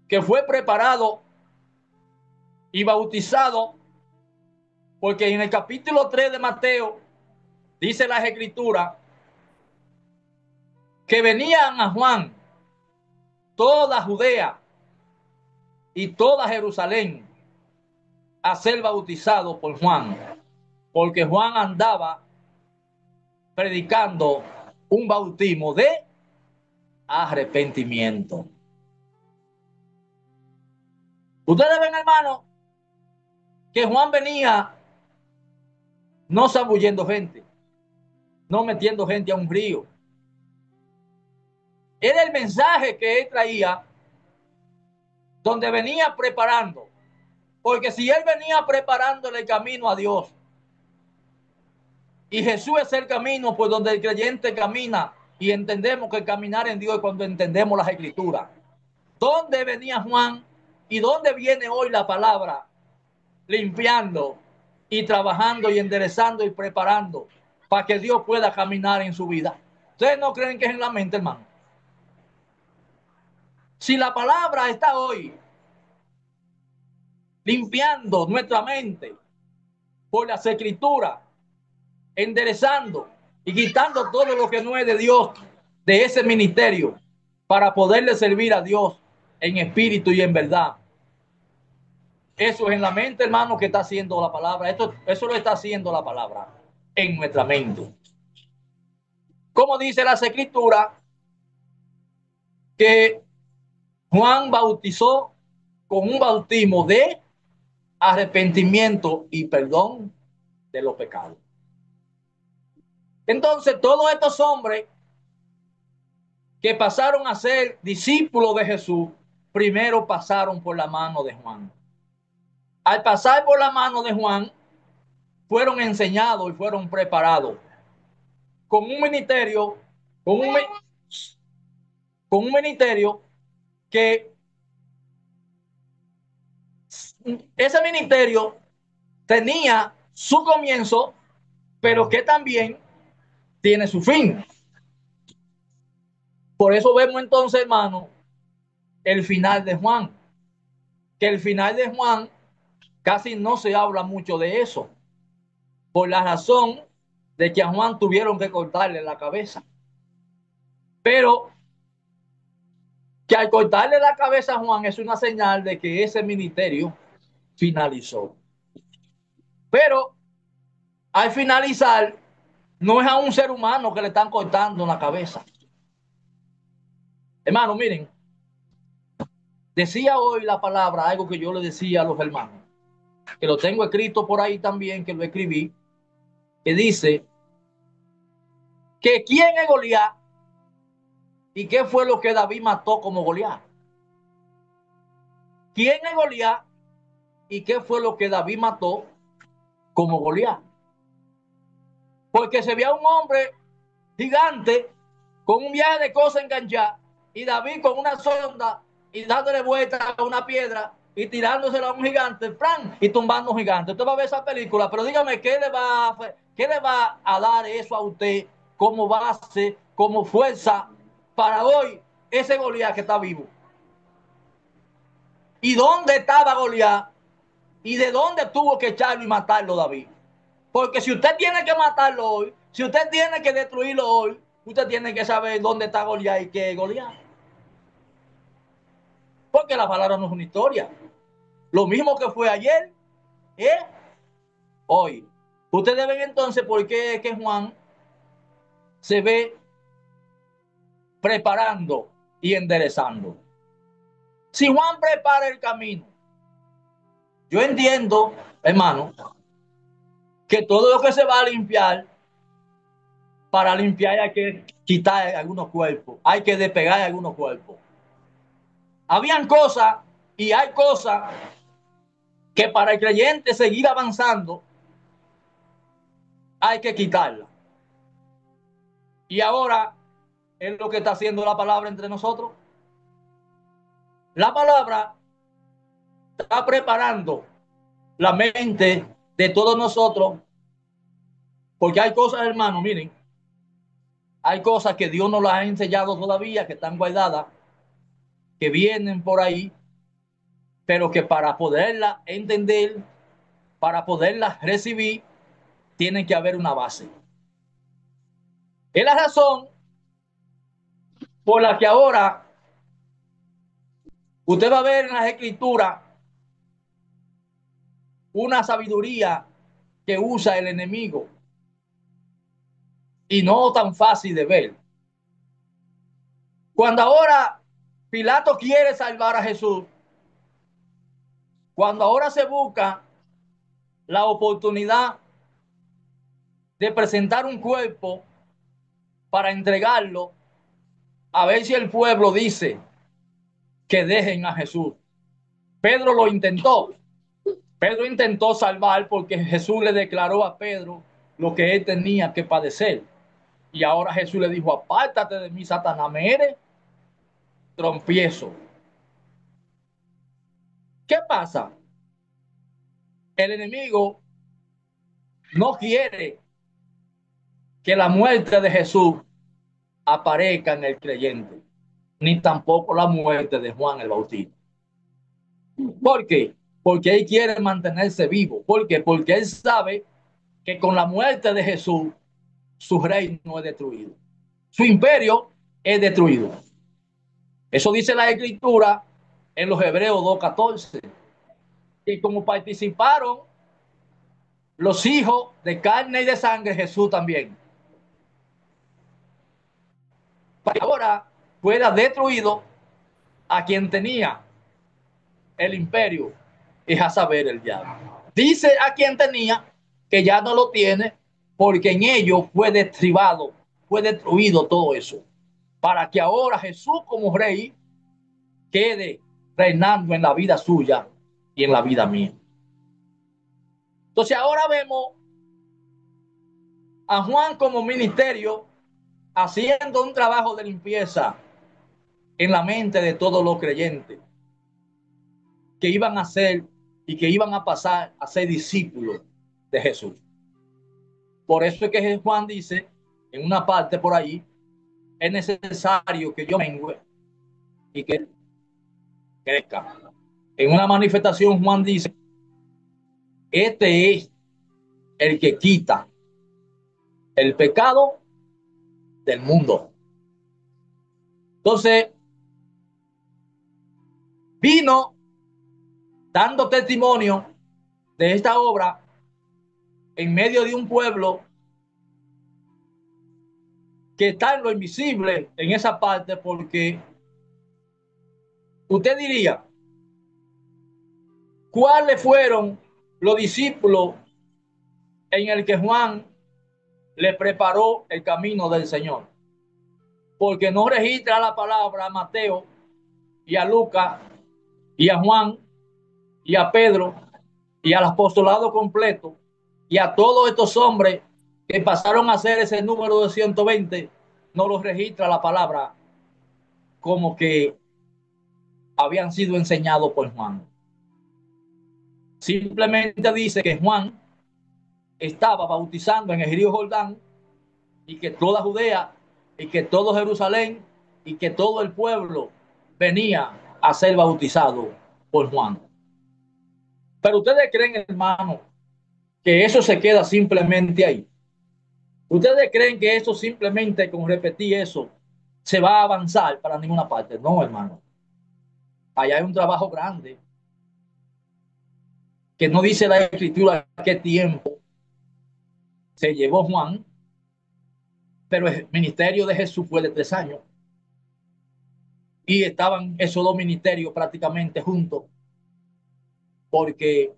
que fue preparado y bautizado, porque en el capítulo 3 de Mateo dice las escrituras que venían a Juan toda Judea y toda Jerusalén a ser bautizado por Juan, porque Juan andaba predicando un bautismo de arrepentimiento. Ustedes ven, hermano, que Juan venía no zambullendo gente, no metiendo gente a un río. Era el mensaje que él traía, donde venía preparando. Porque si él venía preparándole el camino a Dios, y Jesús es el camino, pues donde el creyente camina, y entendemos que caminar en Dios es cuando entendemos las escrituras. ¿Dónde venía Juan y dónde viene hoy la palabra? Limpiando y trabajando y enderezando y preparando para que Dios pueda caminar en su vida. ¿Ustedes no creen que es en la mente, hermano? Si la palabra está hoy limpiando nuestra mente por las escrituras, enderezando y quitando todo lo que no es de Dios, de ese ministerio, para poderle servir a Dios en espíritu y en verdad. Eso es en la mente, hermano, que está haciendo la palabra. Eso lo está haciendo la palabra en nuestra mente. Como dice las escrituras, que Juan bautizó con un bautismo de arrepentimiento y perdón de los pecados. Entonces, todos estos hombres que pasaron a ser discípulos de Jesús, primero pasaron por la mano de Juan. Al pasar por la mano de Juan, fueron enseñados y fueron preparados con un ministerio, con un, con un ministerio que ese ministerio tenía su comienzo, pero que también tiene su fin. Por eso vemos entonces, hermano, el final de Juan. Que el final de Juan casi no se habla mucho de eso, por la razón de que a Juan tuvieron que cortarle la cabeza. Pero que al cortarle la cabeza a Juan es una señal de que ese ministerio finalizó. Pero al finalizar, no es a un ser humano que le están cortando la cabeza. Hermano, miren, decía hoy la palabra, algo que yo le decía a los hermanos, que lo tengo escrito por ahí también, que lo escribí, que dice que quién es Goliat y qué fue lo que David mató como Goliat. ¿Quién es Goliat y qué fue lo que David mató como Goliat? Porque se veía un hombre gigante con un viaje de cosas enganchadas y David con una sonda y dándole vuelta a una piedra y tirándosela a un gigante, ¡plan! Y tumbando a un gigante. Usted va a ver esa película, pero dígame, qué le va a dar eso a usted como base, como fuerza para hoy ese Goliat que está vivo? ¿Y dónde estaba Goliat? ¿Y de dónde tuvo que echarlo y matarlo David? Porque si usted tiene que matarlo hoy, si usted tiene que destruirlo hoy, usted tiene que saber dónde está Goliat y qué es Goliat. Porque la palabra no es una historia. Lo mismo que fue ayer, es hoy. Ustedes ven entonces por qué es que Juan se ve preparando y enderezando. Si Juan prepara el camino, yo entiendo, hermano, que todo lo que se va a limpiar, para limpiar hay que quitar algunos cuerpos, hay que despegar algunos cuerpos. Habían cosas y hay cosas que para el creyente seguir avanzando hay que quitarla. Y ahora es lo que está haciendo la palabra entre nosotros. La palabra está preparando la mente de todos nosotros, porque hay cosas, hermanos, miren, hay cosas que Dios no las ha enseñado todavía, que están guardadas, que vienen por ahí, pero que para poderlas entender, para poderlas recibir, tiene que haber una base. Es la razón por la que ahora usted va a ver en las escrituras una sabiduría que usa el enemigo y no tan fácil de ver. Cuando ahora Pilato quiere salvar a Jesús, cuando ahora se busca la oportunidad de presentar un cuerpo para entregarlo, a ver si el pueblo dice que dejen a Jesús. Pedro lo intentó. Pedro intentó salvar porque Jesús le declaró a Pedro lo que él tenía que padecer. Y ahora Jesús le dijo, apártate de mí, Satanás, me eres trompiezo. ¿Qué pasa? El enemigo no quiere que la muerte de Jesús aparezca en el creyente, ni tampoco la muerte de Juan el Bautista. ¿Por qué? Porque él quiere mantenerse vivo. ¿Por qué? Porque él sabe que con la muerte de Jesús su reino es destruido. Su imperio es destruido. Eso dice la escritura en los Hebreos 2:14. Y como participaron los hijos de carne y de sangre, Jesús también. Para que ahora pueda destruido a quien tenía el imperio, es a saber, el diablo. Dice a quien tenía que ya no lo tiene, porque en ellos fue destribado, fue destruido todo eso. Para que ahora Jesús como rey quede reinando en la vida suya y en la vida mía. Entonces ahora vemos a Juan como ministerio haciendo un trabajo de limpieza en la mente de todos los creyentes que iban a ser y que iban a pasar a ser discípulos de Jesús. Por eso es que Juan dice en una parte por ahí, es necesario que yo mengue y que crezca. En una manifestación Juan dice, este es el que quita el pecado del mundo. Entonces, vino dando testimonio de esta obra en medio de un pueblo que está en lo invisible en esa parte, porque usted diría, ¿cuáles fueron los discípulos en el que Juan le preparó el camino del Señor? Porque no registra la palabra a Mateo y a Lucas y a Juan y a Pedro y al apostolado completo y a todos estos hombres que pasaron a ser ese número de 120, no los registra la palabra como que habían sido enseñados por Juan. Simplemente dice que Juan estaba bautizando en el río Jordán y que toda Judea y que todo Jerusalén y que todo el pueblo venía a ser bautizado por Juan. Pero ustedes creen, hermano, que eso se queda simplemente ahí. Ustedes creen que eso simplemente con repetir eso se va a avanzar para ninguna parte. No, hermano. Allá hay un trabajo grande que no dice la escritura qué tiempo se llevó Juan, pero el ministerio de Jesús fue de 3 años y estaban esos dos ministerios prácticamente juntos, porque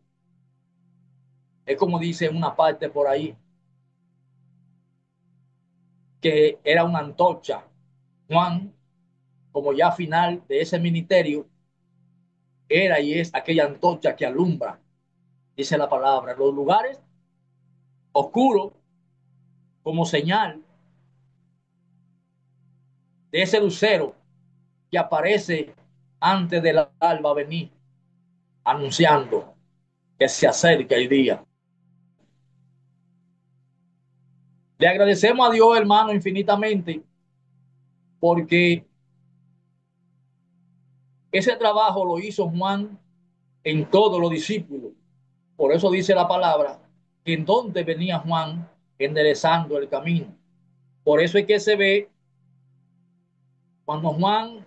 es como dice una parte por ahí, que era una antorcha. Juan, como ya final de ese ministerio, era y es aquella antorcha que alumbra, dice la palabra, los lugares oscuros como señal de ese lucero que aparece antes del alba venir, anunciando que se acerca el día. Le agradecemos a Dios, hermano, infinitamente, porque ese trabajo lo hizo Juan en todos los discípulos. Por eso dice la palabra que en donde venía Juan enderezando el camino. Por eso es que se ve cuando Juan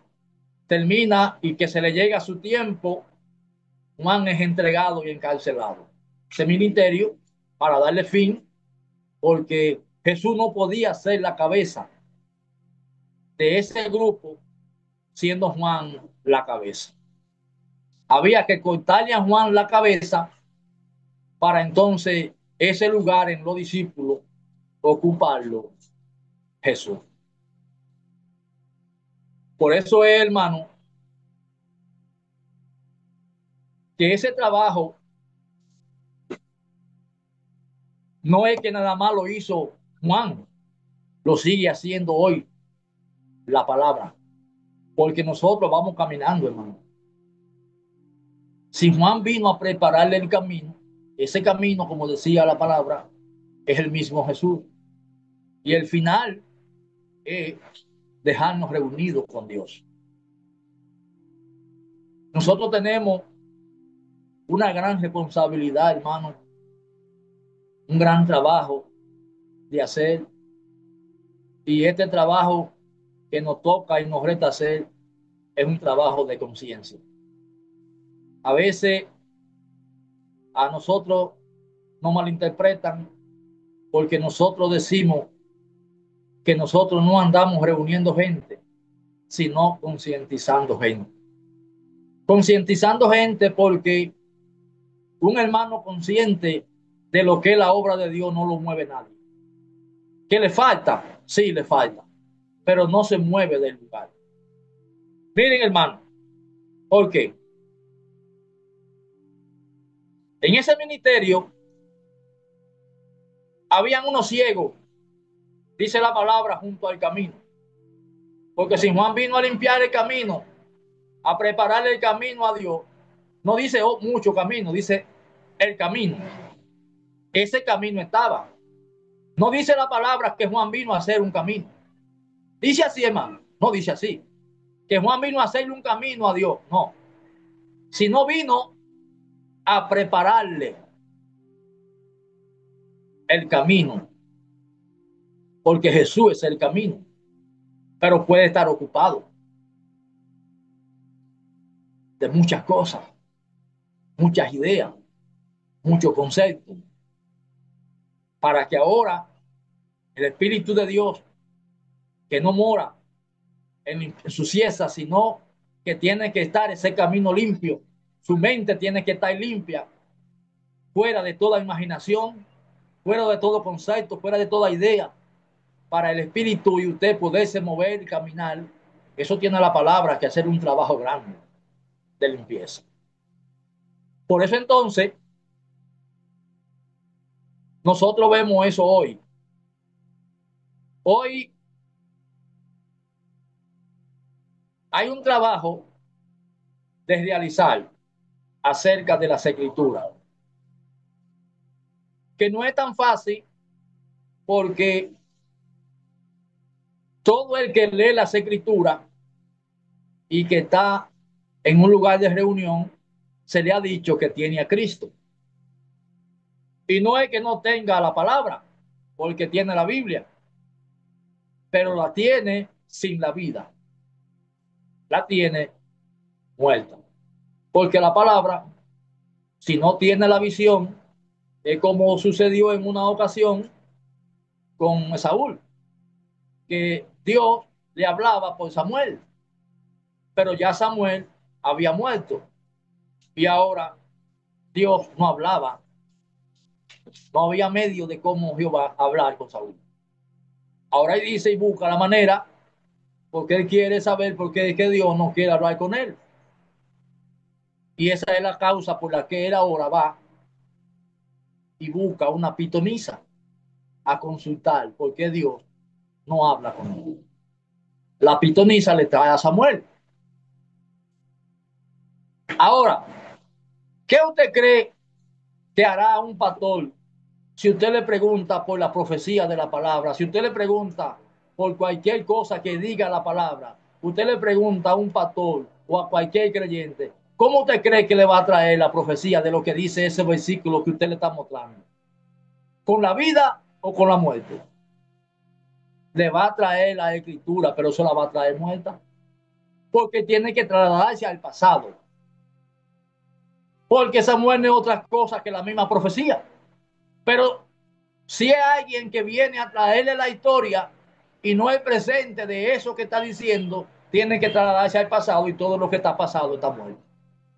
termina y que se le llega su tiempo, Juan es entregado y encarcelado. Ese ministerio para darle fin, porque Jesús no podía ser la cabeza de ese grupo, siendo Juan la cabeza. Había que cortarle a Juan la cabeza para entonces ese lugar en los discípulos ocuparlo Jesús. Por eso es, hermano, que ese trabajo no es que nada más lo hizo Juan, lo sigue haciendo hoy la palabra, porque nosotros vamos caminando, hermano. Si Juan vino a prepararle el camino, ese camino, como decía la palabra, es el mismo Jesús. Y el final es dejarnos reunidos con Dios. Nosotros tenemos una gran responsabilidad, hermano, un gran trabajo de hacer. Y este trabajo que nos toca y nos resta hacer es un trabajo de conciencia. A veces a nosotros nos malinterpretan porque nosotros decimos que nosotros no andamos reuniendo gente, sino concientizando gente. Concientizando gente porque un hermano consciente de lo que es la obra de Dios no lo mueve nadie. ¿Qué le falta? Sí, le falta, pero no se mueve del lugar. Miren, hermano, ¿por qué? En ese ministerio habían unos ciegos, dice la palabra, junto al camino. Porque si Juan vino a limpiar el camino, a prepararle el camino a Dios, no dice mucho camino, dice el camino. Ese camino estaba. No dice la palabra que Juan vino a hacer un camino. Dice así, hermano. No dice así. Que Juan vino a hacerle un camino a Dios. No. Sino vino a prepararle el camino. Porque Jesús es el camino. Pero puede estar ocupado de muchas cosas, muchas ideas, muchos conceptos. Para que ahora el Espíritu de Dios, que no mora en su cieza, sino que tiene que estar ese camino limpio, su mente tiene que estar limpia, fuera de toda imaginación, fuera de todo concepto, fuera de toda idea, para el Espíritu y usted poderse mover y caminar. Eso tiene la palabra que hacer un trabajo grande de limpieza. Por eso entonces, nosotros vemos eso hoy. Hoy hay un trabajo de realizar acerca de las escrituras, que no es tan fácil porque todo el que lee las escrituras y que está en un lugar de reunión, se le ha dicho que tiene a Cristo. Y no es que no tenga la palabra, porque tiene la Biblia, pero la tiene sin la vida, la tiene muerta. Porque la palabra, si no tiene la visión, es como sucedió en una ocasión con Saúl, que Dios le hablaba por Samuel, pero ya Samuel había muerto y ahora Dios no hablaba, no había medio de cómo Jehová hablar con Saúl. Ahora él dice y busca la manera porque él quiere saber por qué es que Dios no quiere hablar con él. Y esa es la causa por la que él ahora va y busca una pitonisa a consultar por qué Dios no habla con él. La pitonisa le trae a Samuel. Ahora, ¿qué usted cree que hará un pastor si usted le pregunta por la profecía de la palabra? Si usted le pregunta por cualquier cosa que diga la palabra, usted le pregunta a un pastor o a cualquier creyente, ¿cómo usted cree que le va a traer la profecía de lo que dice ese versículo que usted le está mostrando? ¿Con la vida o con la muerte? Le va a traer la escritura, pero eso la va a traer muerta, porque tiene que trasladarse al pasado, porque Samuel no es otra cosa que la misma profecía. Pero si es alguien que viene a traerle la historia y no el presente de eso que está diciendo, tiene que trasladarse al pasado, y todo lo que está pasado está muerto.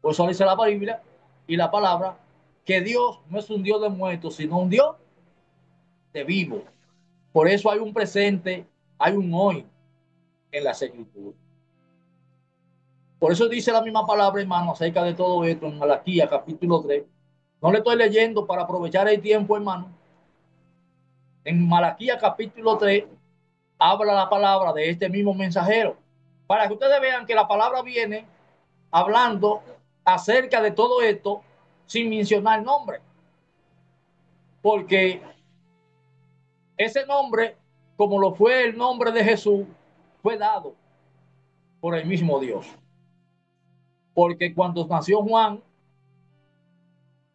Por eso dice la Biblia y la palabra que Dios no es un Dios de muertos, sino un Dios de vivos. Por eso hay un presente, hay un hoy en las escrituras. Por eso dice la misma palabra, hermano, acerca de todo esto en Malaquía capítulo 3. No le estoy leyendo para aprovechar el tiempo, hermano. En Malaquía capítulo 3 habla la palabra de este mismo mensajero, para que ustedes vean que la palabra viene hablando acerca de todo esto sin mencionar nombre, porque ese nombre, como lo fue el nombre de Jesús, fue dado por el mismo Dios. Porque cuando nació Juan,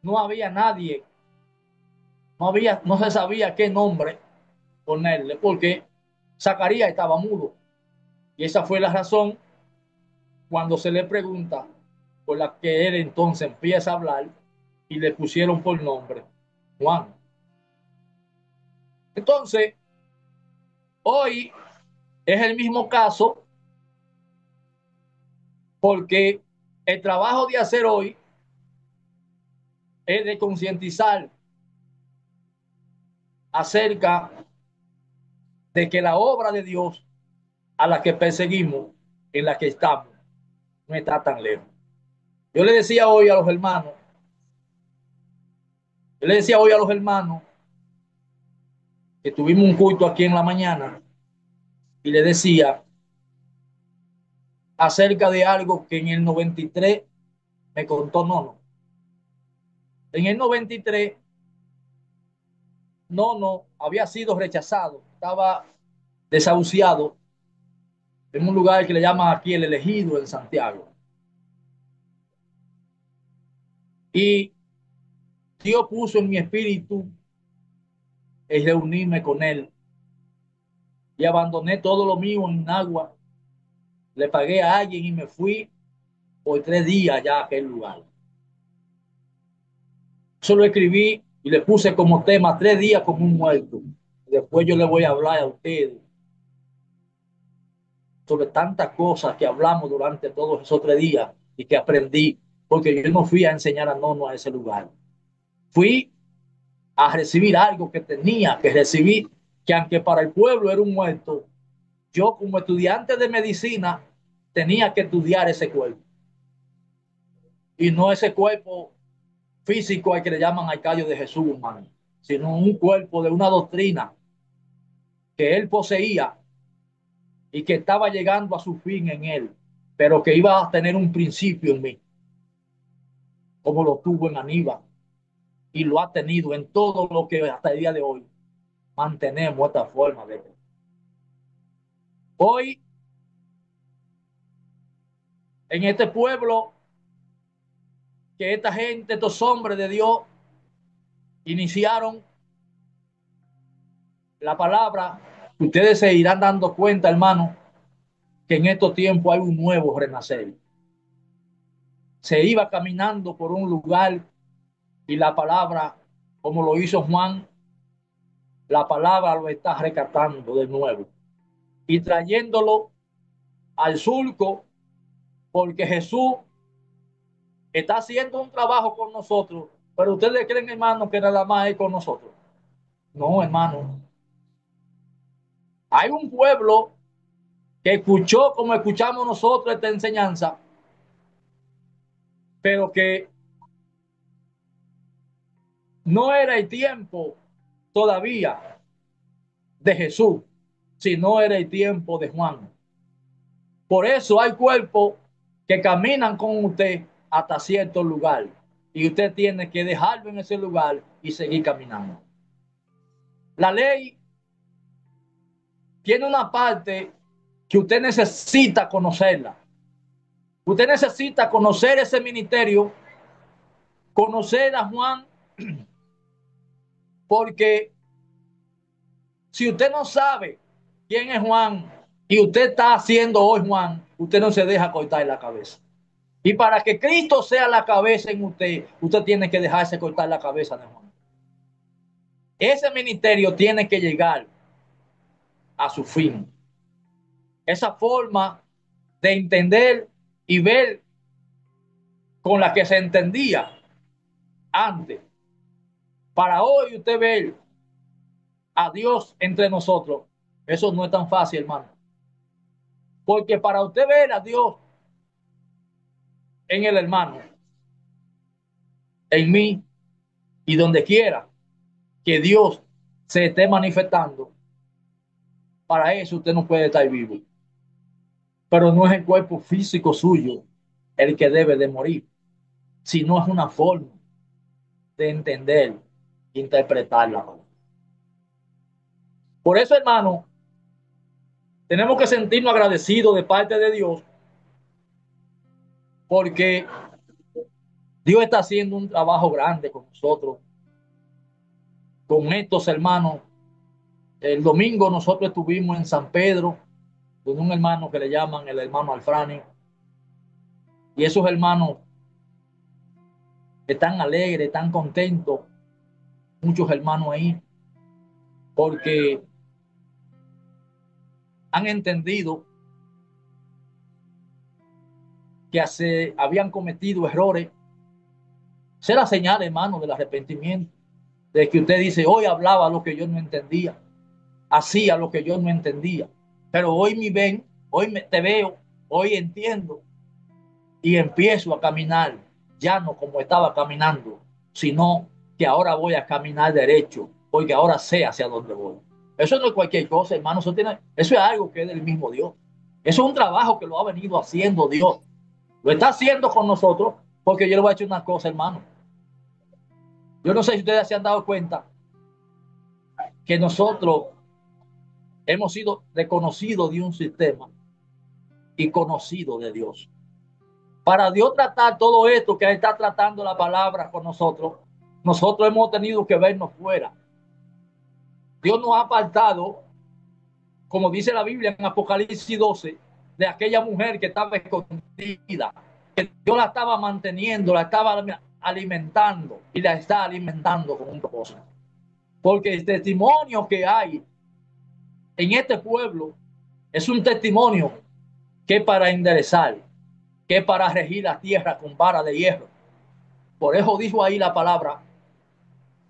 no había nadie, no se sabía qué nombre ponerle, porque Zacarías estaba mudo. Y esa fue la razón cuando se le pregunta por la que él entonces empieza a hablar y le pusieron por nombre Juan. Entonces, hoy es el mismo caso, porque el trabajo de hacer hoy es de concientizar acerca de que la obra de Dios a la que perseguimos, en la que estamos, no está tan lejos. Yo le decía hoy a los hermanos, yo le decía hoy a los hermanos que tuvimos un culto aquí en la mañana, y le decía acerca de algo que en el 93 me contó Nono. En el 93, Nono había sido rechazado, estaba desahuciado en un lugar que le llaman aquí el Elegido en Santiago. Y Dios puso en mi espíritu el reunirme con él, y abandoné todo lo mío en agua, le pagué a alguien y me fui por 3 días ya a aquel lugar. Solo escribí y le puse como tema 3 días como un muerto. Después yo le voy a hablar a ustedes sobre tantas cosas que hablamos durante todos esos 3 días y que aprendí, porque yo no fui a enseñar a Nono a ese lugar. Fui a recibir algo que tenía que recibir, que aunque para el pueblo era un muerto, yo como estudiante de medicina tenía que estudiar ese cuerpo. Y no ese cuerpo físico al que le llaman Arcadio de Jesús, humano, sino un cuerpo de una doctrina que él poseía y que estaba llegando a su fin en él, pero que iba a tener un principio en mí, como lo tuvo en Aníbal, y lo ha tenido en todo lo que hasta el día de hoy mantenemos esta forma de ver. Hoy, en este pueblo, que esta gente, estos hombres de Dios, iniciaron la palabra, ustedes se irán dando cuenta, hermano, que en estos tiempos hay un nuevo renacer. Se iba caminando por un lugar y la palabra, como lo hizo Juan, la palabra lo está rescatando de nuevo y trayéndolo al surco, porque Jesús está haciendo un trabajo con nosotros. Pero ustedes creen, hermano, que nada más es con nosotros. No, hermano. Hay un pueblo que escuchó como escuchamos nosotros esta enseñanza pero que no era el tiempo todavía de Jesús, sino era el tiempo de Juan. Por eso hay cuerpos que caminan con usted hasta cierto lugar y usted tiene que dejarlo en ese lugar y seguir caminando. La ley tiene una parte que usted necesita conocerla. Usted necesita conocer ese ministerio, conocer a Juan, porque si usted no sabe quién es Juan y usted está haciendo hoy Juan, usted no se deja cortar la cabeza. Y para que Cristo sea la cabeza en usted, usted tiene que dejarse cortar la cabeza de Juan. Ese ministerio tiene que llegar a su fin. Esa forma de entender y ver con la que se entendía antes. Para hoy usted ver a Dios entre nosotros, eso no es tan fácil, hermano. Porque para usted ver a Dios en el hermano, en mí y donde quiera que Dios se esté manifestando, para eso usted no puede estar vivo. Pero no es el cuerpo físico suyo el que debe de morir, sino es una forma de entender e interpretarla. Por eso, hermano, tenemos que sentirnos agradecidos de parte de Dios, porque Dios está haciendo un trabajo grande con nosotros, con estos hermanos. El domingo nosotros estuvimos en San Pedro con un hermano que le llaman el hermano Alfranio, y esos hermanos están alegres, están contentos, muchos hermanos ahí, porque han entendido que se habían cometido errores. Esa es la señal, hermano, del arrepentimiento, de que usted dice, hoy hablaba lo que yo no entendía, hacía lo que yo no entendía, pero hoy me ven, hoy te veo, hoy entiendo y empiezo a caminar, ya no como estaba caminando, sino que ahora voy a caminar derecho, porque ahora sé hacia dónde voy. Eso no es cualquier cosa, hermano, eso es algo que es del mismo Dios. Eso es un trabajo que lo ha venido haciendo Dios. Lo está haciendo con nosotros, porque yo le voy a decir una cosa, hermano. Yo no sé si ustedes se han dado cuenta que nosotros hemos sido reconocidos de un sistema y conocidos de Dios. Para Dios tratar todo esto que está tratando la palabra con nosotros, nosotros hemos tenido que vernos fuera. Dios nos ha apartado, como dice la Biblia en Apocalipsis 12, de aquella mujer que estaba escondida, que Dios la estaba manteniendo, la estaba alimentando y la está alimentando con un propósito. Porque el testimonio que hay en este pueblo es un testimonio que es para enderezar, que es para regir la tierra con vara de hierro. Por eso dijo ahí la palabra,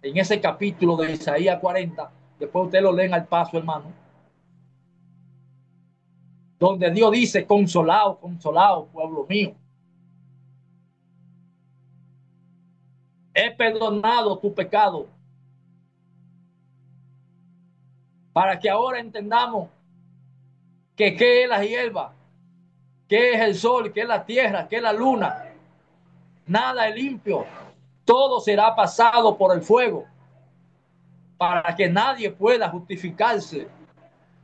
en ese capítulo de Isaías 40, después usted lo leen al paso, hermano, donde Dios dice, consolado, consolado, pueblo mío. He perdonado tu pecado. Para que ahora entendamos que qué es la hierba, qué es el sol, qué es la tierra, qué es la luna. Nada es limpio. Todo será pasado por el fuego. Para que nadie pueda justificarse,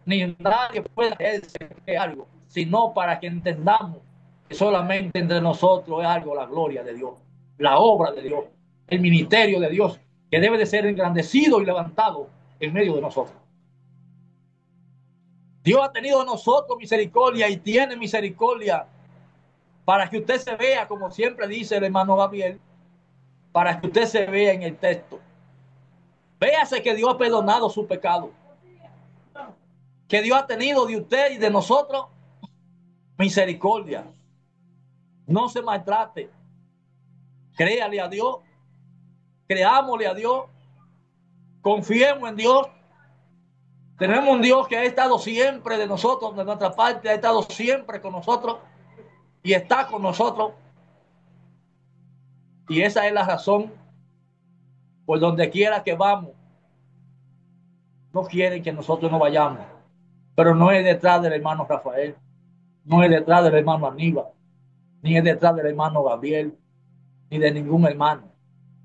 ni nadie pueda hacerse algo, sino para que entendamos que solamente entre nosotros es algo la gloria de Dios, la obra de Dios, el ministerio de Dios, que debe de ser engrandecido y levantado en medio de nosotros. Dios ha tenido de nosotros misericordia y tiene misericordia para que usted se vea, como siempre dice el hermano Gabriel, para que usted se vea en el texto. Véase que Dios ha perdonado su pecado, que Dios ha tenido de usted y de nosotros misericordia. No se maltrate. Créale a Dios, creámosle a Dios, confiemos en Dios. Tenemos un Dios que ha estado siempre de nosotros, de nuestra parte, ha estado siempre con nosotros y está con nosotros. Y esa es la razón por donde quiera que vamos. No quieren que nosotros no vayamos. Pero no es detrás del hermano Rafael, no es detrás del hermano Aníbal, ni es detrás del hermano Gabriel, ni de ningún hermano.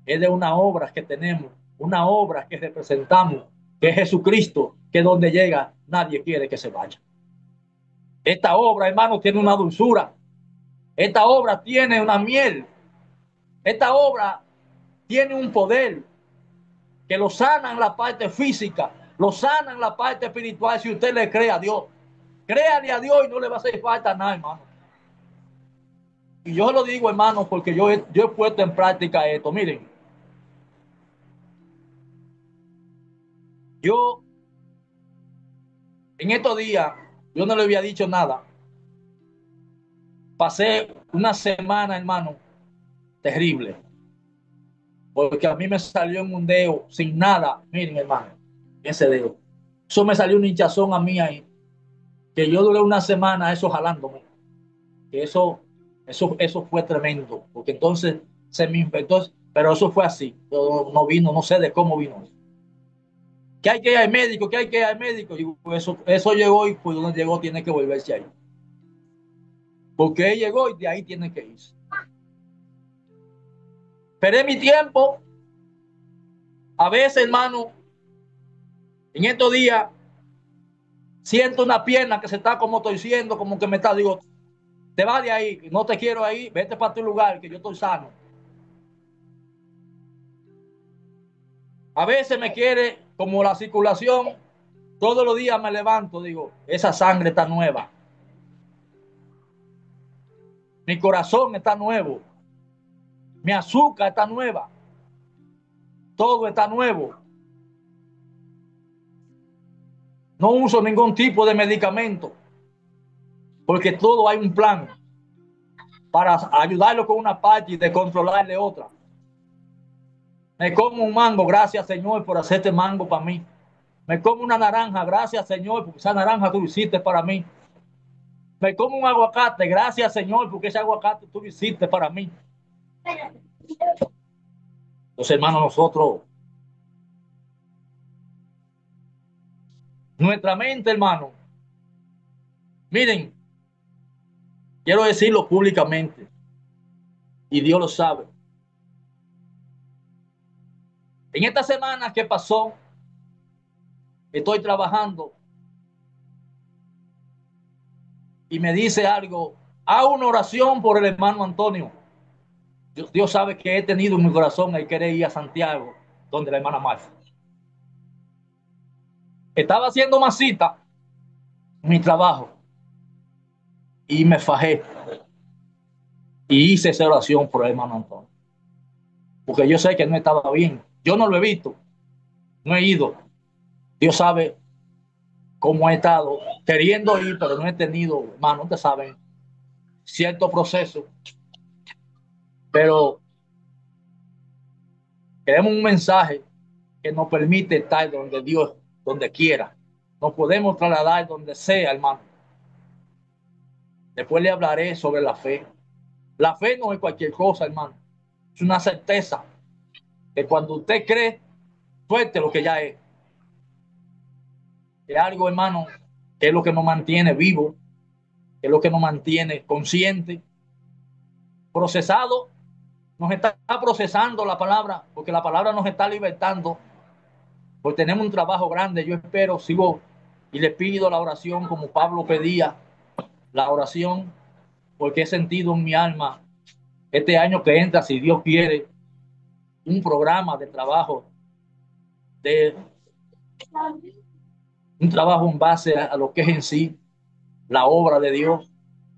Es de una obra que tenemos, una obra que representamos, que es Jesucristo, que donde llega nadie quiere que se vaya. Esta obra, hermano, tiene una dulzura. Esta obra tiene una miel. Esta obra tiene un poder que lo sana en la parte física, lo sana en la parte espiritual si usted le cree a Dios. Créale a Dios y no le va a hacer falta nada, hermano. Y yo lo digo, hermano, porque yo he puesto en práctica esto. Miren, yo en estos días, yo no le había dicho nada. Pasé una semana, hermano, terrible. Porque a mí me salió en un dedo sin nada. Miren, hermano, ese dedo. Eso me salió un hinchazón a mí ahí. Que yo duré una semana eso jalándome. Que eso fue tremendo. Porque entonces se me infectó. Pero eso fue así. Yo no vino, no sé de cómo vino. Que hay que ir al médico, que hay que ir al médico. Y eso llegó y pues donde llegó tiene que volverse ahí. Porque él llegó y de ahí tiene que irse. Esperé mi tiempo. A veces, hermano, en estos días siento una pierna que se está como torciendo, como que me está, digo, te vas de ahí, no te quiero ahí, vete para tu lugar, que yo estoy sano. A veces me quiere, como la circulación, todos los días me levanto, digo, esa sangre está nueva. Mi corazón está nuevo. Mi azúcar está nueva. Todo está nuevo. No uso ningún tipo de medicamento, porque todo hay un plan para ayudarlo con una parte y de controlarle otra. Me como un mango, gracias Señor por hacerte mango para mí. Me como una naranja, gracias Señor porque esa naranja tú hiciste para mí. Me como un aguacate, gracias Señor porque ese aguacate tú hiciste para mí. Entonces, hermanos, nosotros, nuestra mente, hermano, miren, quiero decirlo públicamente y Dios lo sabe. En esta semana que pasó, estoy trabajando y me dice algo, haz una oración por el hermano Antonio. Dios sabe que he tenido en mi corazón el querer ir a Santiago, donde la hermana Marta. Estaba haciendo masita en mi trabajo y me fajé y hice esa oración por el hermano Antonio. Porque yo sé que no estaba bien. Yo no lo he visto, no he ido. Dios sabe cómo he estado queriendo ir, pero no he tenido, hermano, ustedes saben, cierto proceso. Pero queremos un mensaje que nos permite estar donde Dios, donde quiera. Nos podemos trasladar donde sea, hermano. Después le hablaré sobre la fe. La fe no es cualquier cosa, hermano. Es una certeza que cuando usted cree, suelte lo que ya es. Es algo, hermano, que es lo que nos mantiene vivo, que es lo que nos mantiene consciente, procesado. Nos está procesando la palabra, porque la palabra nos está libertando. Pues tenemos un trabajo grande. Yo espero, sigo y le pido la oración como Pablo pedía la oración, porque he sentido en mi alma este año que entra, si Dios quiere, un programa de trabajo, de un trabajo en base a lo que es en sí la obra de Dios,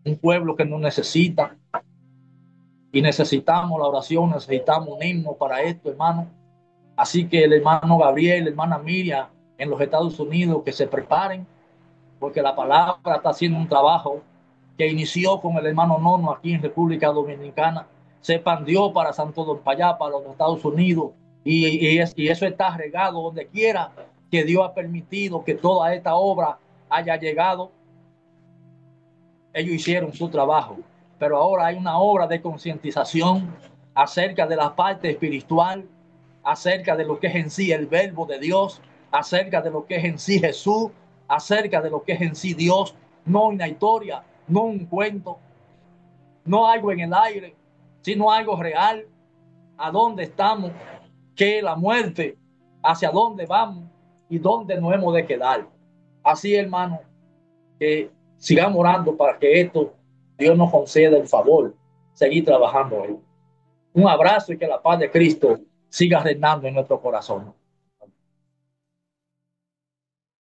un pueblo que nos necesita y necesitamos la oración, necesitamos un himno para esto, hermano. Así que el hermano Gabriel, la hermana Miriam en los Estados Unidos, que se preparen, porque la palabra está haciendo un trabajo que inició con el hermano Nono aquí en República Dominicana, se expandió para Santo para allá, para los Estados Unidos, y eso está regado donde quiera que Dios ha permitido que toda esta obra haya llegado. Ellos hicieron su trabajo, pero ahora hay una obra de concientización, acerca de la parte espiritual, acerca de lo que es en sí el verbo de Dios, acerca de lo que es en sí Jesús, acerca de lo que es en sí Dios, no una historia, no un cuento, no algo en el aire, sino algo real, a dónde estamos, qué es la muerte, hacia dónde vamos y dónde nos hemos de quedar. Así, hermano, que sigamos orando para que esto Dios nos conceda el favor, seguir trabajando. Un abrazo y que la paz de Cristo siga reinando en nuestro corazón.